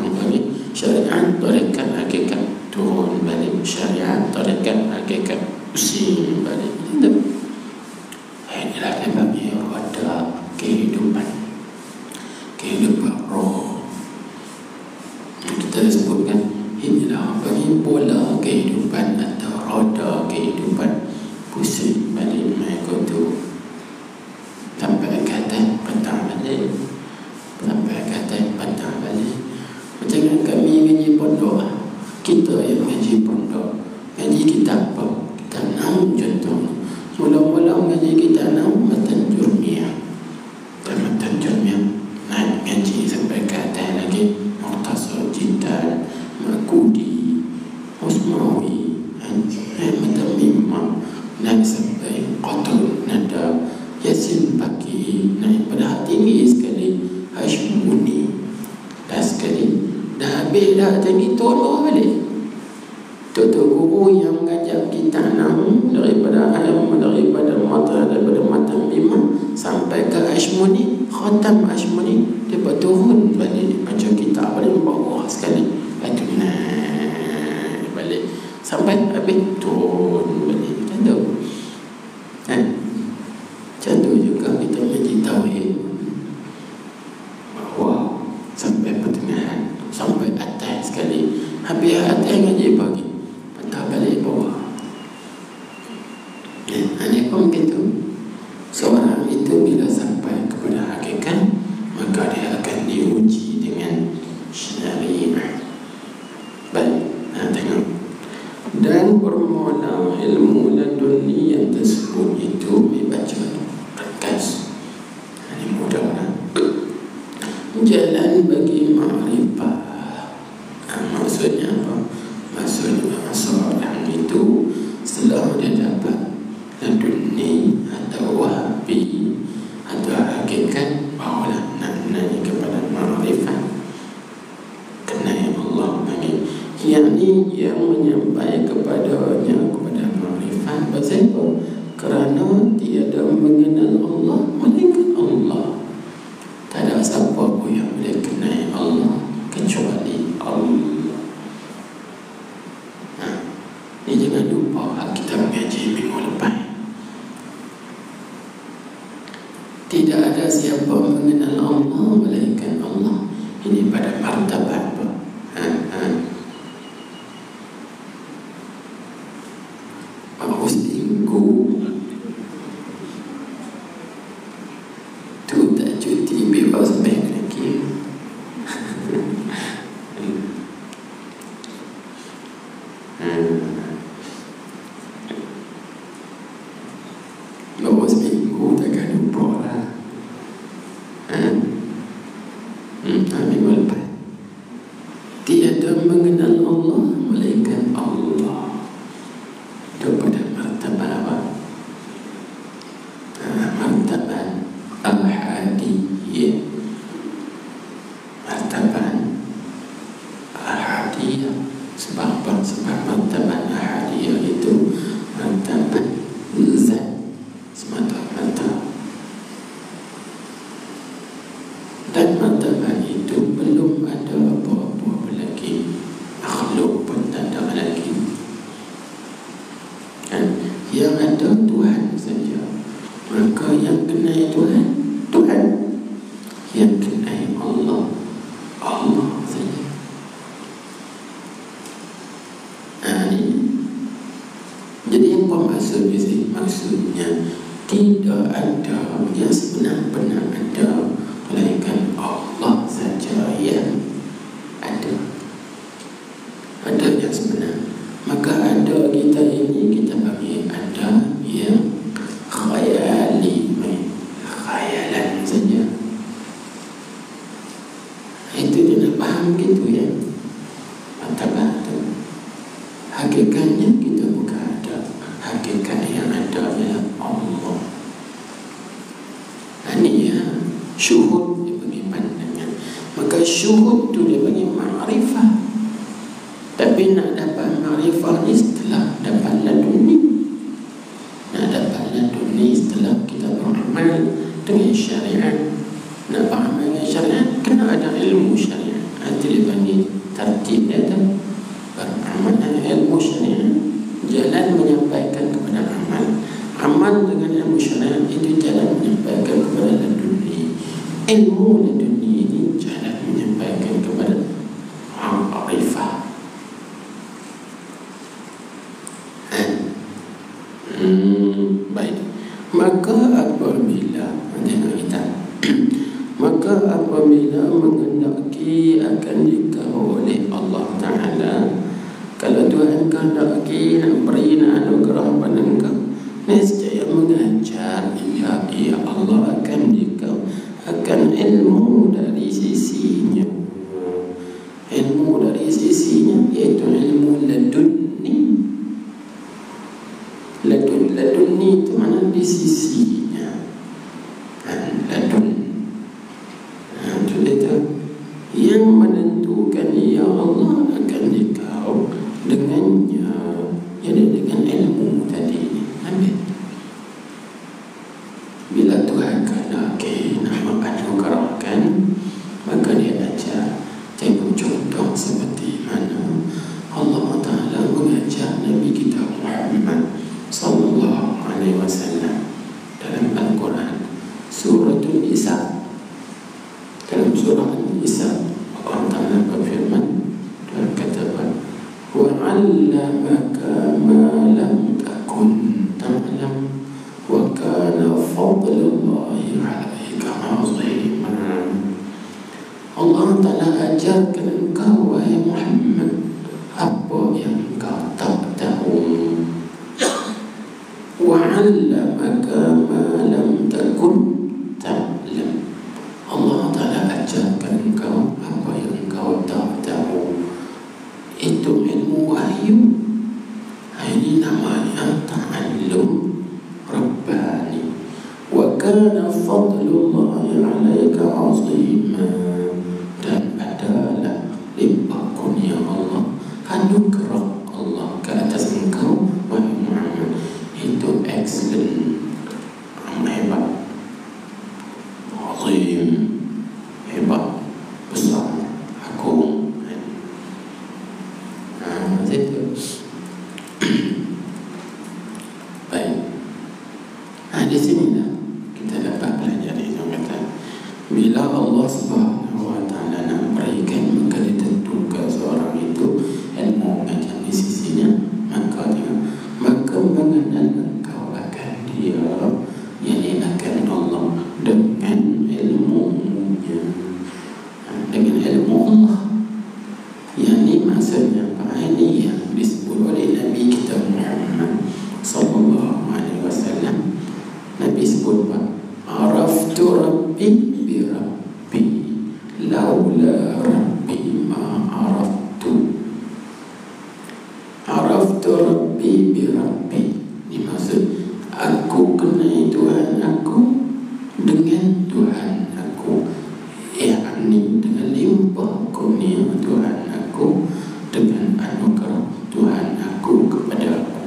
[SPEAKER 1] syariat, tarekat, hakikat, turun balik, syariat, tarekat, hakikat, pusing balik. Inilah sebabnya ada kehidupan, kehidupan roh. Kita sebutkan inilah bagi bola kehidupan atau roda kehidupan, pusing balik mengikut tu. Sampai kata patah balik, sampai kata patah balik. Macam kami ngaji pondok, kita yang ngaji pondok, ngaji kitab apa? Kita Mula-mula mengaji kita nak matan jurmiyah. Dan matan jurmiyah naik ngaji sampai ke atas lagi. Mukhtasar Jidal, Makudi, Usmawi, matan Mimma, naik sampai Qatul Nada, Yasin Paki, naik pada tinggi sekali Hashmuni. Dah sekali dah habis dah tadi tolong balik. Tutu guru yang mengajar kita nahu daripada matan Mimma sampai ke Hashmuni, khatam Hashmuni, dia turun balik baca kitab balik bawah sekali. Itu naik balik sampai habis turun balik. Macam tu. Macam tu juga kita mengaji tauhid. Bahawa sampai pertengahan, sampai atas sekali. Habis atas ngaji pagi, patah balik bawah. Ini pun begitu. Seorang itu bila sampai kepada hakikat, maka dia akan diuji dengan syariah. Baik, tengok. Dan bermula ilmu laduni yang tersebut itu dibaca rekas. Ini mudahlah. Jalan bagi ma'rifah. Maksudnya apa? Maksudnya seorang itu setelah dia dapat laduni atau wahabi atau hakikat, barulah nak naik kepada ma'rifah. Kenal Allah bagi yang menyampaikan kepadanya kepada ma'rifah. Pasal apa? Kerana tiada mengenal Allah melainkan Allah. Tak ada siapa pun yang boleh kenal Allah kecuali Allah. Ini jangan lupa kita mengaji minggu lepas. Tidak ada siapa mengenal Allah melainkan Allah. Ini pada martabat apa? Harus minggu tu tak cuti bebas bank lagi. Bawa seminggu takkan lupa lah. Minggu lepas. Tiada mengenal Allah melainkan Allah. Itu pada martabat apa? Martabat Al-Hadiyah. Martabat Al-Hadiyah. Sebab apa? Sebab martabat Al-Hadiyah itu martabat zat semata-mata. Dan martabat itu belum ada apa-apa lagi. Makhluk pun tak ada lagi. Yang ada Tuhan saja. Maka yang kenal Tuhan, Tuhan. Yang kenal Allah, Allah saja. Jadi apa maksud di sini? Maksudnya tidak ada yang sebenar-benar ada melainkan Allah saja yang ada. Ada yang sebenar. Maka ada kita ini kita bagi ada yang khayali, khayalan saja. Itu dia nak faham gitu ya. Martabat tu. Hakikatnya kita bukan ada. Hakikat yang ada ialah Allah. Ini ya syuhud dia bagi pandangan. Maka syuhud tu dia bagi ma'rifah. Tapi nak dapat ma'rifah ni setelah dapat laduni. Nak dapat laduni setelah kita beramal dengan syariat. Nak beramal dengan syariat kena ada ilmu syariat. Itu dia panggil tertib dia tu. Beramal dengan ilmu syariat, jalan menyampaikan kepada amal. Amal dengan ilmu syariat itu jalan menyampaikan kepada laduni. Ilmu laduni ini jalan menyampaikan kepada ma'rifah. Baik. Maka apabila maka apabila mengendaki akan dikau oleh Allah Ta'ala, kalau Tuhan kehendaki nak beri anugerah pada engkau, nescaya Laduni itu mana di sisinya. Ladun. Itu dia yang menentukan ya Allah akan dikau dengannya, jadi dengan ilmu tadi. Ambil. Bila Tuhan kehendaki nak anugerahkan, maka dia ajar. Tengok contoh seperti mana Allah Ta'ala mengajar Nabi kita Muhammad sallallahu alaihi wasallam dalam Al-Quran Suratul Nisa. Dalam surah An-Nisa Allah Ta'ala berfirman dan kata wa 'allamaka ma lam takun ta'lam wa kana fadlullahi 'alaika 'azima. Allah Ta'ala ajarkan engkau wahai Muhammad apa yang engkau tak tahu. Wa 'allamaka ma lam takun ta'lam. Allah Ta'ala ajarkan engkau apa yang engkau tak tahu. Itu ilmu wahyu. Ini namanya ta'allum rabbani. Wa kana fadlullahi 'alaika 'azima. Dan adalah limpah kurnia Allah, anugerah Allah ke atas engkau wahai Muhammad. Itu excellent, hebat, azim, hebat, besar, agung. Itu baik. Di sini lah kita dapat belajar ini. Kata bila Allah Subhanahu wa Ta'ala nak berikan, maka ditentukan seorang itu ilmu macam di sisinya, maka mengenal engkau akan dia, yang akan Allah dengan ilmunya, dengan ilmu Allah. Yang ini maksudnya apa? Ini yang disebut oleh Nabi kita Muhammad sallallahu alaihi wasallam. Nabi sebut apa? Araftu Rabbi bi Rabbi laula Rabbi ma araftu. Araftu Rabbi bi Rabbi. Ini maksud aku kenal Tuhan aku dengan Tuhan aku, yakni dengan limpah kurnia Tuhan aku, dengan anugerah Tuhan aku kepada aku.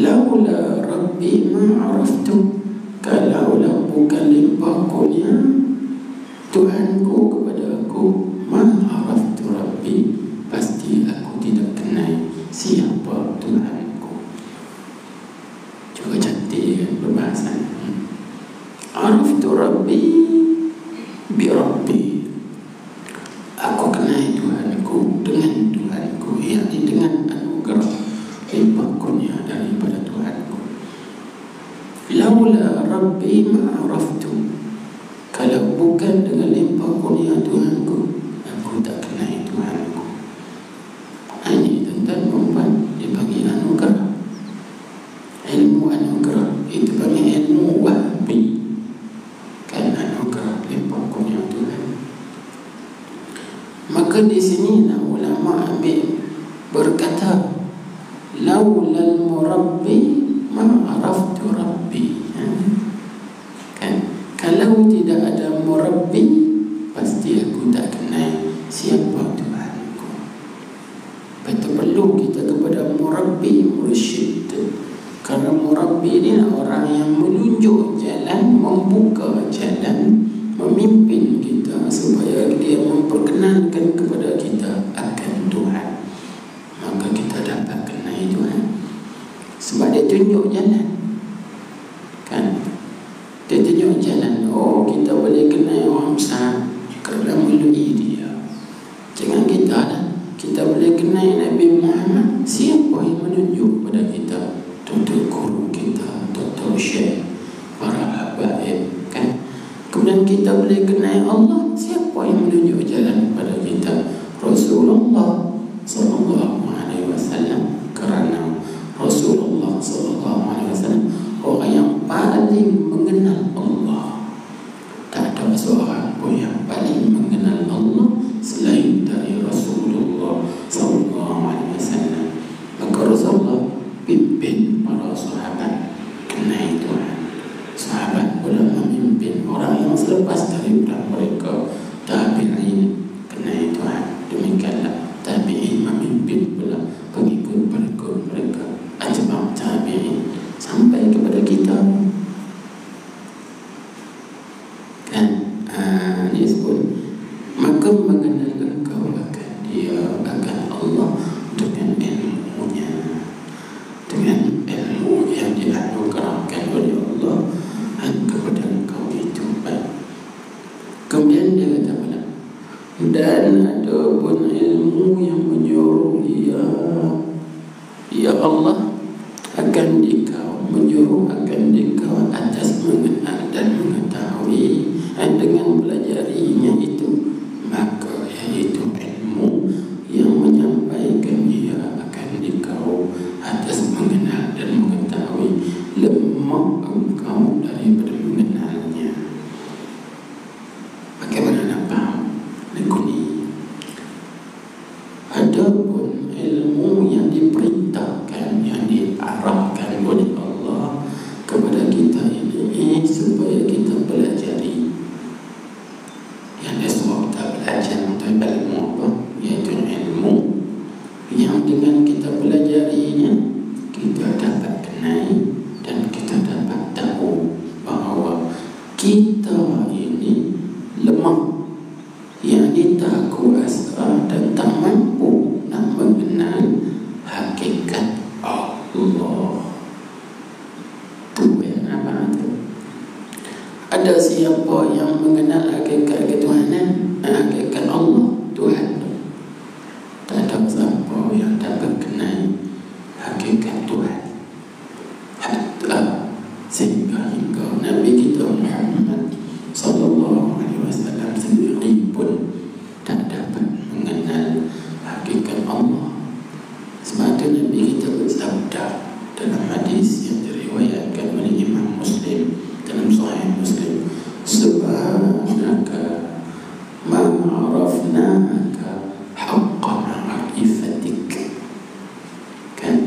[SPEAKER 1] Laula Rabbi ma araftu. Kalaulah bukan limpah kurnia Tuhanku kepada aku, ma araftu Rabbi, pasti aku tidak kenal siapa Tuhanku. Juga cantik kan perbahasan. Araftu Rabbi bi Rabbi. Aku kenal Tuhanku dengan Tuhanku, yakni dengan anugerah limpah kurnia daripada Tuhanku. Laula Rabbi ma araftu. Kalau bukan dengan limpah kurnia Tuhanku, aku tak kenal Tuhanku. Ini tentang perempuan dibagi anugerah. Ilmu anugerah itu bagi ilmu wahbi, kan anugerah limpah kurnia Tuhan. Maka di sini ulama ambil berkata laulal murabbi ma araftu Rabbi. Kan kalau tidak ada murabbi, pasti aku tak kenal siapa Tuhanku. Betul perlu kita kepada murabbi, mursyid. Karena murabbi ini orang yang menunjuk jalan, membuka jalan, memimpin kita supaya dia memperkenalkan kepada kita akan Tuhan. Maka kita dapat kenal Tuhan sebab dia tunjuk jalan. Kan? Dia tunjuk jalan. Oh, kita boleh kenal orang besar kerana melalui dia. Jangan kita lah. Kita boleh kenal Nabi Muhammad. Siapa yang menunjuk pada kita? Tutur guru kita, tutur syekh, para habaib. Kan? Kemudian kita boleh kenal Allah. Siapa yang menunjuk jalan pada kita? Rasulullah sallallahu alaihi wasallam. Kerana Rasulullah sallallahu alaihi wasallam orang yang paling mengenal Allah. Tak ada seorang pun yang paling mengenal Allah selain dari Rasulullah sallallahu alaihi wasallam. Maka Rasulullah memimpin para sahabat kenai Tuhan. Sahabat pula memimpin orang yang selepas daripada mereka, tabi'in kenai Tuhan. Demikianlah tabi'in memimpin pula pengikut-pengikut mereka, atba'ut tabi'in sampai kepada kita. Kan ini sebut maka mengenal engkau akan dia, akan Allah dengan ilmunya, dengan ilmu yang dianugerahkan oleh Allah kepada engkau itu. Baik. Kemudian dia kata pula, dan ada pun ilmu yang menyuruh ya Allah akan dikau, menyuruh akan dikau atas mengenal dan mengetahui, dan dengan pelajarinya itu, maka yaitu ilmu yang menyampaikan ia akan dikau atas mengenal dan mengetahui, lemah engkau daripada mengenalnya. Bagaimana nak faham lagu ni? Adapun ilmu yang diperintahkan, yang diarahkan oleh Allah kepada kita ini supaya kita pelajari. Yang semua kita belajar untuk ilmu apa? Iaitu ilmu yang dengan kita pelajarinya kita dapat kenal dan kita dapat tahu bahawa kita ini lemah, yang tak kuasa dan tak mampu nak mengenal hakikat Allah. Tu yang apa tu? Ada siapa yang mengenal hakikat ketuhanan, hakikat Allah, Tuhan tu? Tak ada siapa yang dapat kenal hakikat Tuhan. Hatta sehingga Nabi kita Muhammad sallallahu alaihi wasallam sendiri pun tak dapat mengenal hakikat Allah. Sebab itu Nabi kita bersabda dalam hadis yang diriwayatkan oleh Imam Muslim dalam Sahih Muslim, subhanaka ma arafnaka haqqa ma'rifatik. Kan?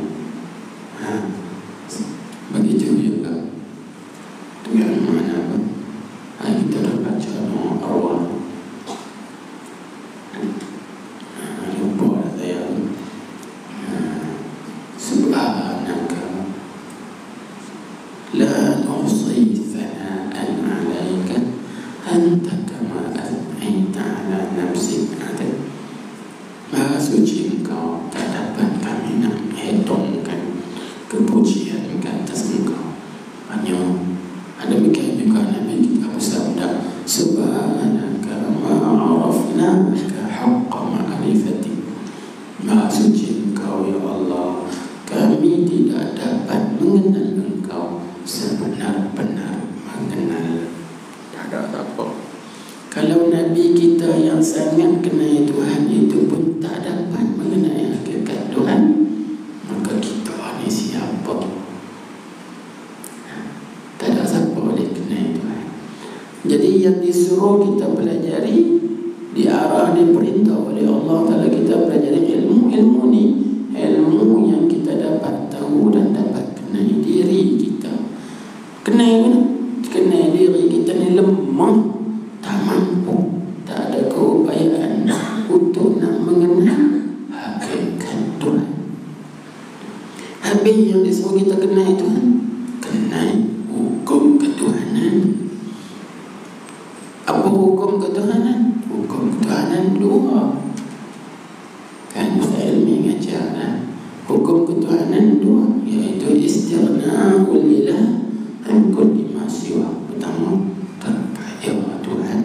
[SPEAKER 1] Begitu juga dengan mana apa? Kita dah baca arwah. Lupa dah saya. Subhanaka la nuhsi thana'an 'alaika anta kama athnayta 'ala nafsika. Maha suci engkau, tak dapat kami nak hitungkan kepujian ke atas engkau. Hanya ada demikian juga Nabi kita bersabda, subhanaka ma arafnaka haqqa ma'rifati. Maha suci engkau ya Allah, kami tidak dapat mengenal engkau sebenar-benar mengenal. Tak ada apa. Kalau Nabi kita yang sangat kenal Tuhan itu pun tak dapat mengenal hakikat Tuhan, maka kita ni siapa? Tak ada siapa boleh kenal Tuhan. Jadi yang disuruh kita pelajari, diarah, diperintah oleh Allah Ta'ala kita pelajari ilmu ni, ilmu yang kita dapat tahu dan dapat kenal diri kita. Kenal mana? Kenal diri kita ni lemah, tak mampu, tak ada keupayaan untuk nak mengenal hakikat Tuhan. Habis yang disuruh kita kenal Tuhan, kenal hukum ketuhanan. Apa hukum ketuhanan? Hukum ketuhanan dua. Kan Ustaz Ilmi ngajar kan? Hukum ketuhanan dua, iaitu istighna'ul ilah an kulli ma siwa. Pertama, terkaya Tuhan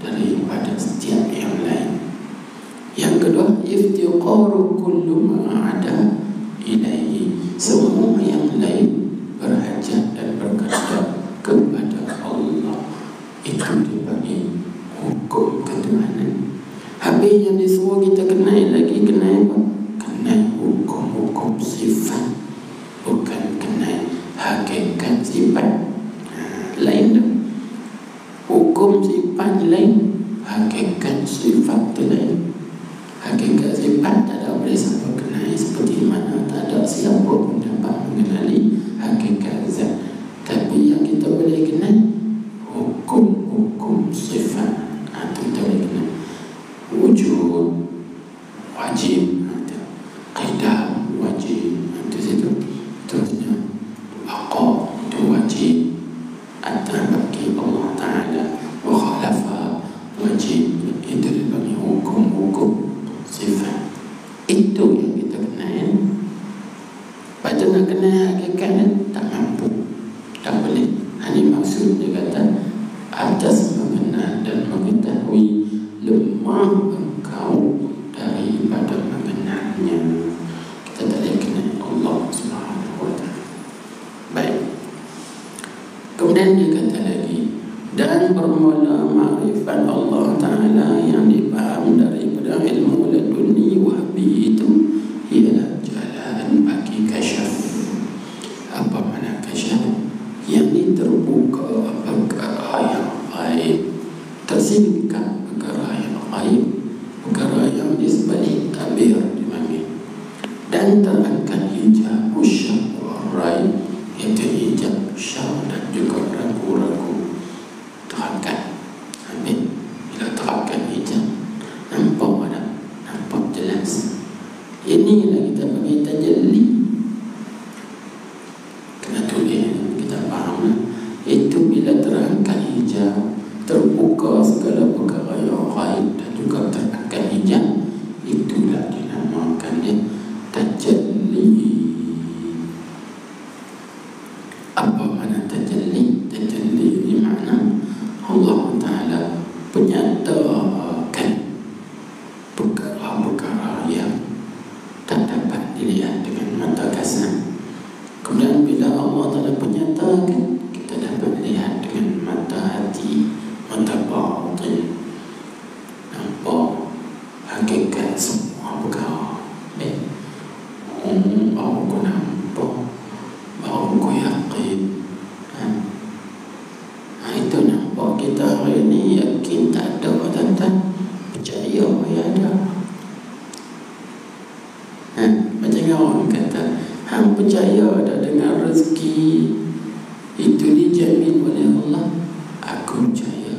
[SPEAKER 1] daripada setiap yang lain. Yang kedua, iftiqaru kullu ma ada ilaihi. Semua yang lain berhajat dan berkehendak kepada Allah. Itu dibagi hukum ketuhanan. Habis yang disuruh kita kenal lagi, kenal apa? Kenal hukum-hukum sifat, bukan kenal hakikat sifat. Lain dah. Hukum sifat lain, hakikat sifat lain. Hakikat sifat tak ada boleh siapa kenal, seperti mana tak ada siapa pun dapat mengenal kata nak kena hakikat tak mampu, tak boleh. Ini maksud dia kata atas mengenal dan mengetahui lemah engkau daripada mengenalnya. Kita tak boleh kenal Allah Subhanahu wa ta'ala. Baik. Kemudian dia kata lagi, dan bermula ma'rifat Allah Ta'ala yang dipaham daripada ilmu laduni wahbi itu ialah jalan bagi kasyaf. Apa makna kasyaf? Yang ini terbuka perkara yang gaib, tersingkap perkara yang gaib, perkara yang di sebalik tabir dipanggil, dan terangkat hijab syak warai, iaitu hijab syak dan juga ragu-ragu terangkat. Amin. Bila terangkat hijab, nampak ada, nampak jelas. Inilah kita bagi tajalli. Kena tulis, kita faham. Itu bila terangkat hijab, terbuka segala perkara yang gaib dan juga terangkat hijab, itulah dinamakan dia tajalli. Apa makna tajalli? Tajalli ini makna Allah Ta'ala penyatakan perkara-perkara yang tak dapat dilihat dengan mata kasar. Kemudian bila Allah Ta'ala penyatakan, kita dapat lihat dengan mata hati, mata batin, nampak hakikat semua perkara. Baru aku nampak, baru aku yakin. Itu nampak kita hari ini yakin tak ada, tak percaya ya ada. Macam orang kata, hang percaya dah dengan rezeki itu dijamin oleh Allah. Aku percaya,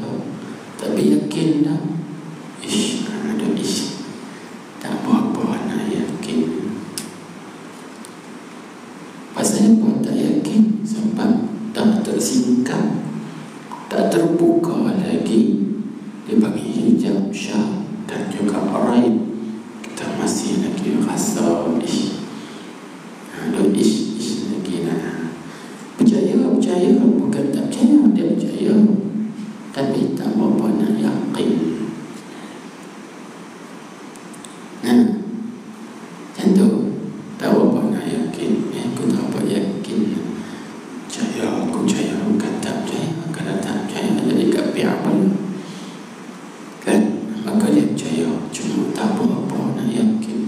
[SPEAKER 1] tapi yakin dah. Ada tak apa-apa nak yakin. Pasal apa tak yakin? Sebab tak tersingkap, tak terbuka lagi dia bagi hijab syak dan juga raib. Kita masih lagi rasa ada lagi lah. Percaya bukan tak percaya, dia percaya tapi tak apa nak yakin. Macam tu, tahu apa nak yakin. Aku tak apa yakin. Aku percaya, bukan tak percaya. Kalau tak percaya jadi kapi apa kan? Maka dia percaya, cuma tak apa-apa nak yakin.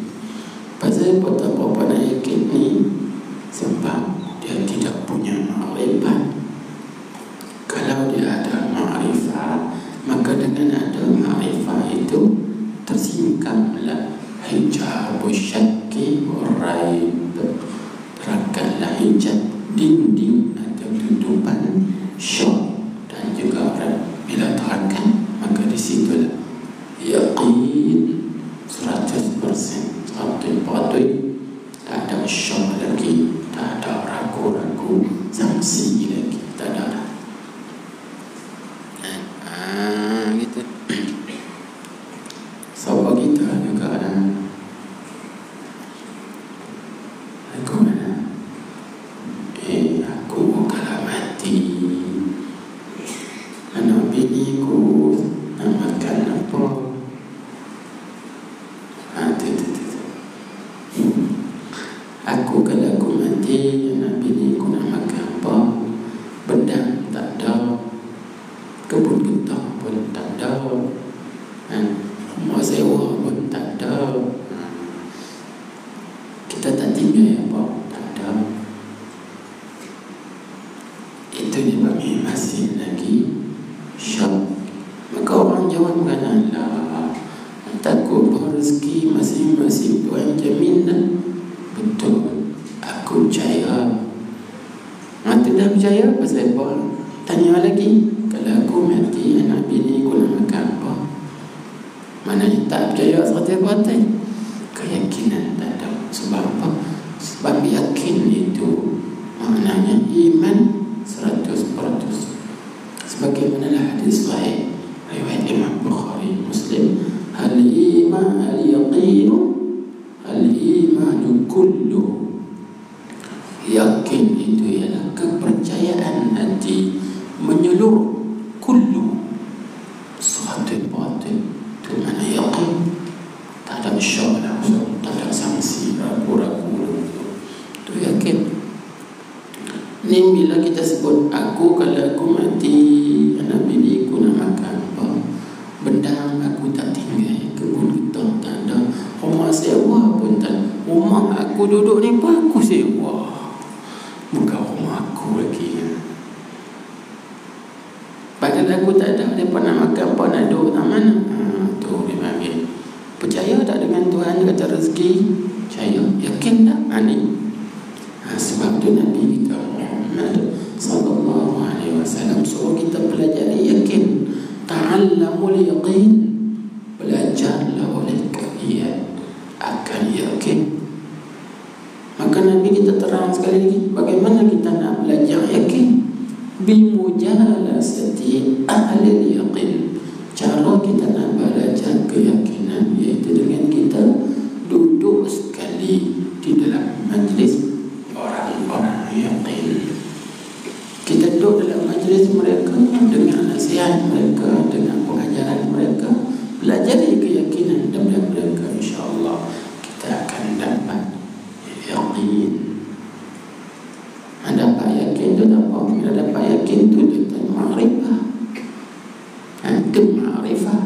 [SPEAKER 1] Pasal apa tak apa-apa nak yakin ni? Sebab dia tidak punya ma'rifat. Kalau dia ada ma'rifat, maka dengan ada ma'rifat itu tersingkaplah hijab syakki waraib. Terangkanlah hijab dinding atau tutupan syak dan juga raib. Bila terangkan, maka di situlah yaqin 100%, 100%. Tak ada syak lagi, tak ada ragu-ragu, sanksi lagi, tak ada. Gitu. Sahabat kita juga ada. Aku mana? Aku kalau mati, anak biniku nak makan apa? Aku kalau aku mati, anak biniku nak makan apa? Benda tak ada, kebun getah pun tak ada, rumah sewa pun tak ada. Kita tak tinggal apa? Tak ada. Itu dipanggil masih lagi syak. Maka orang jawab kan, Allah takut rezeki masing-masing Tuhan jamin. Betul, aku percaya. Mati dah percaya, pasal apa? Tanya lagi, kalau aku mati, anak bini aku nak makan apa? Maknanya tak percaya 100%. Keyakinan tak ada. Sebab apa? Sebab yakin itu maknanya iman 100%. Sebagaimana hadis sahih riwayat Imam Bukhari Muslim, al-iman al-yaqinu al-imanu kullu Yakin itu ialah kepercayaan hati menyeluruh kullu sahatin batin. Itu mana yakin, tak ada syak langsung, tak ada sanksi ragu-ragu. Itu yakin. Ni bila kita sebut aku, kalau aku mati, anak bini aku nak makan apa, benda aku tak tinggal, kebun kita tak ada, rumah sewa pun tak, rumah aku duduk ni pun aku sewa, bukan rumah aku lagi. Padahal aku tak ada, dia pun nak makan apa, nak duduk tak mana. Tu dia panggil percaya tak dengan Tuhan kata rezeki? Percaya, yakin tak? Ni sebab tu Nabi kita Muhammad sallallahu alaihi wasallam suruh kita pelajari yakin. Ta'allamul yaqin, belajarlah oleh kalian akan yakin. Maka Nabi kita terang sekali lagi bagaimana kita nak belajar yakin. Bimujalasati ahli yaqin. Cara kita nak belajar keyakinan iaitu dengan kita duduk sekali di dalam majlis orang-orang yakin. Kita duduk dalam majlis mereka, dengan nasihat mereka, dengan pengajaran mereka, pelajari keyakinan dalam mereka, insya-Allah kita akan dapat yakin. Dapat yakin tu apa? Bila dapat yakin tu kita ma'rifah. Itu ma'rifah.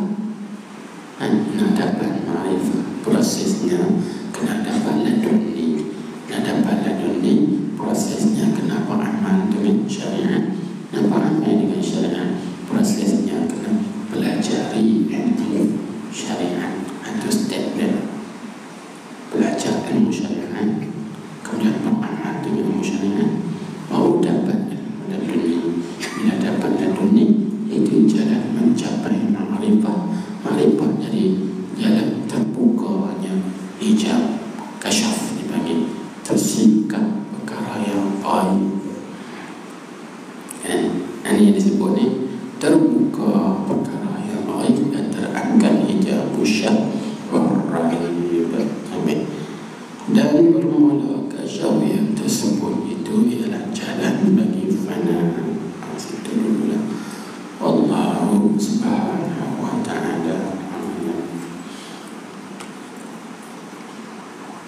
[SPEAKER 1] Nak dapat ma'rifah, prosesnya kena dapat laduni. Nak dapat laduni, prosesnya kena beramal dengan syariat. Nak beramal dengan syariat, prosesnya kena pelajari ilmu syariat. Itu step dia. Belajar ilmu syariat, kemudian beramal dengan ilmu syariat, baru dapat laduni. Bila dapat laduni, itu jalan mencapai ma'rifah. Ma'rifah jadi jalan terbukanya hijab, kasyaf dipanggil, tersingkap perkara yang baik. Ini yang disebut ni terbuka perkara yang baik dan terangkat hijab syak waraib. Dan bermula kasyaf yang tersebut itu ialah jalan bagi fana. Situ dulu lah. Allah subhanahu wa ta'ala.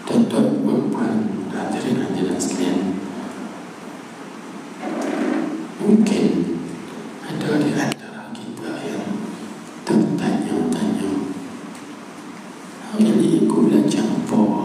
[SPEAKER 1] Tuan-tuan, puan, hadirin sekalian, mungkin ada di antara kita yang tertanya-tanya, hari ini aku belajar apa?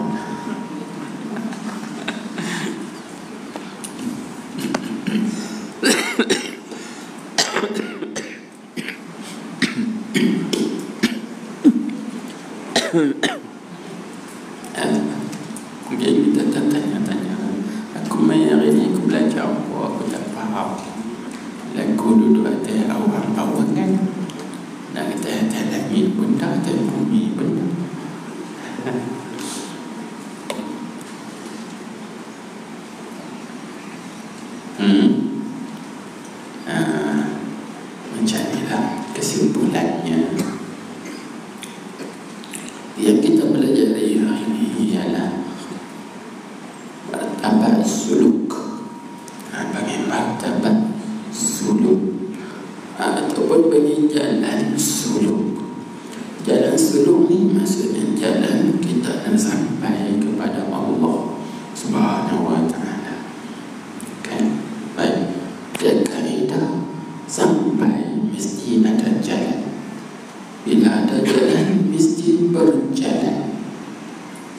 [SPEAKER 1] Mungkin kita tertanya-tanya, aku main hari ni aku belajar apa? Aku tak faham. Lagu duduk atas awang-awang kan, nak kata atas langit benda, atas bumi benda. Macam inilah kesimpulannya. Yang kita belajar dari hari ini ialah martabat suluk. Bagi martabat suluk ataupun bagi jalan suluk. Jalan suluk ni maksudnya jalan kita nak sampai kepada Allah Subhanahu wa ta'ala. Kan? Baik. Dia kaedah sampai mesti ada jalan. Bila ada jalan mesti berjalan.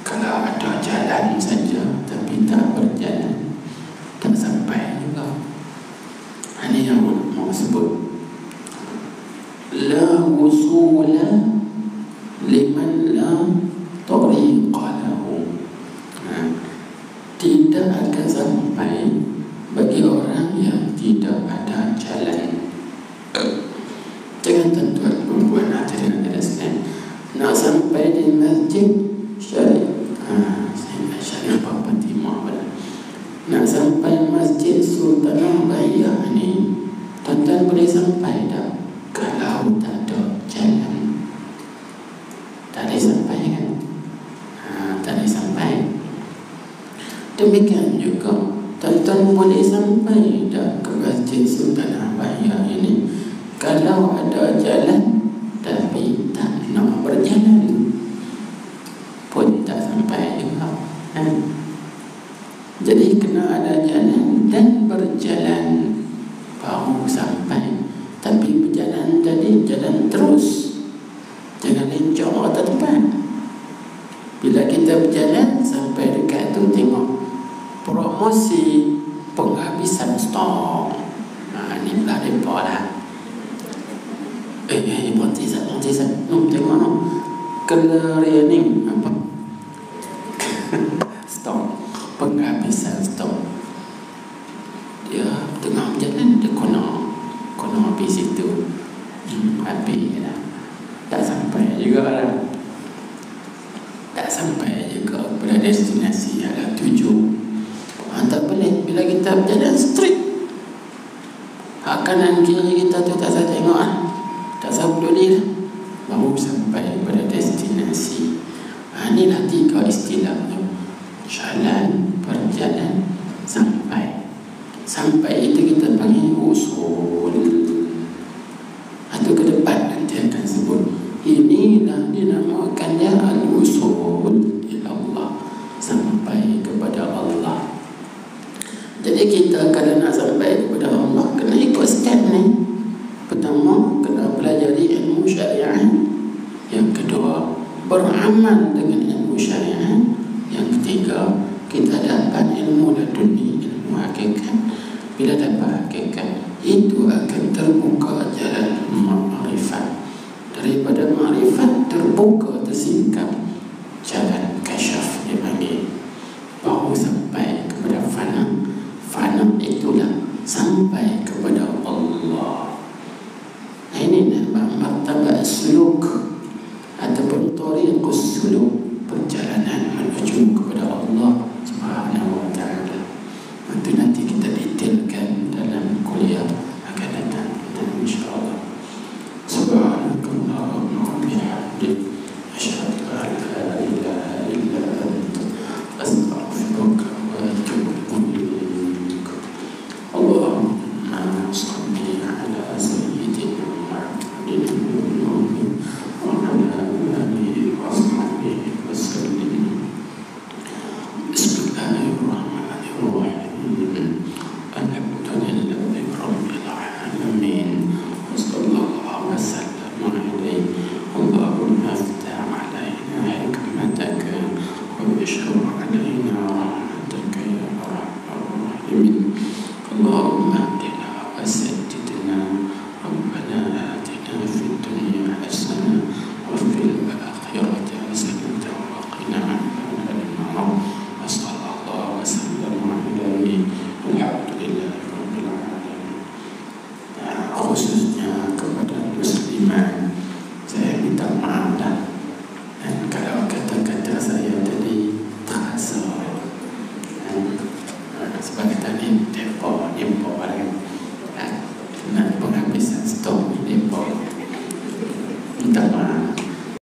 [SPEAKER 1] Kalau ada jalan saja tapi tak berjalan, tak sampai juga. Ini yang mau sebut la wusula liman la tariqa lahu. Tidak akan sampai bagi orang yang tidak ada jalan. Jangan tuan-tuan perempuan hadirin sekalian, nak sampai di masjid Syariah Papa Timah, nak sampai masjid Sultanah Bayah ni, tuan-tuan boleh sampai tak? Kalau tak ada jalan, tak boleh sampai kan? Tak boleh sampai. Demikian juga boleh sampai dah ke Masjid Sultan Ahmad ini kalau ada jalan tapi tak nak berjalan pun tak sampai juga kan? Jadi kena ada jalan dan berjalan baru sampai. Tapi berjalan tadi jalan terus, jangan lencong atau tempat. Bila kita berjalan sampai dekat tu, tengok promosi penghabisan stok. Ni pula mereka lah. Berhenti sat. Tengok no. Clearing apa? Stok. Penghabisan stok. Dia tengah berjalan, dia kono habis itu. Habis lah. Tak sampai juga lah. Tak sampai juga pada destinasi adalah tuju. Tak boleh. Bila kita berjalan straight, kanan kiri kita tu tak saya tengok tak saya peduli lah. Baru sampai pada destinasi. Inilah 3 istilahnya. Jalan, berjalan, sampai. Sampai itu kita panggil usul. Atau ke depan nanti akan sebut. Inilah dinamakannya al-usul ila Allah. Sampai kepada Allah. Jadi kita kalau nak sampai kepada Allah, kena ikut step ni. Pertama, kena pelajari ilmu syariah. Yang kedua, beramal dengan ilmu syariah. Yang ketiga, kita dapat ilmu laduni, ilmu hakikat. Bila dapat hakikat, itu akan terbuka jalan ma'rifat. Daripada ma'rifat terbuka, tersingkap jalan kasyaf dipanggil. Baru sampai kepada fana. Fana itulah sampai kepada Allah. Ini nama martabat suluk ataupun tariqus suluk, perjalanan menuju kepada Allah Subhanahu wa ta'ala. Itu nanti kita detailkan dalam kuliah akan datang insya-Allah. Subhanakallahumma wa bihamdik, asyhadu an la ilaha illa anta, astaghfiruka wa atubu ilaik. Allahumma shalli ala sayyidina Muhammadin wa ala alihi wa sahbihi wa sallim. Bismillahirrahmanirrahim. Alhamdulillahi rabbil alamin. Wassallallahu wasallam alaihi. Allahumma aftah alaina hikmataka wa ishhur alaina rahmataka ya arhamar rahimin. Allah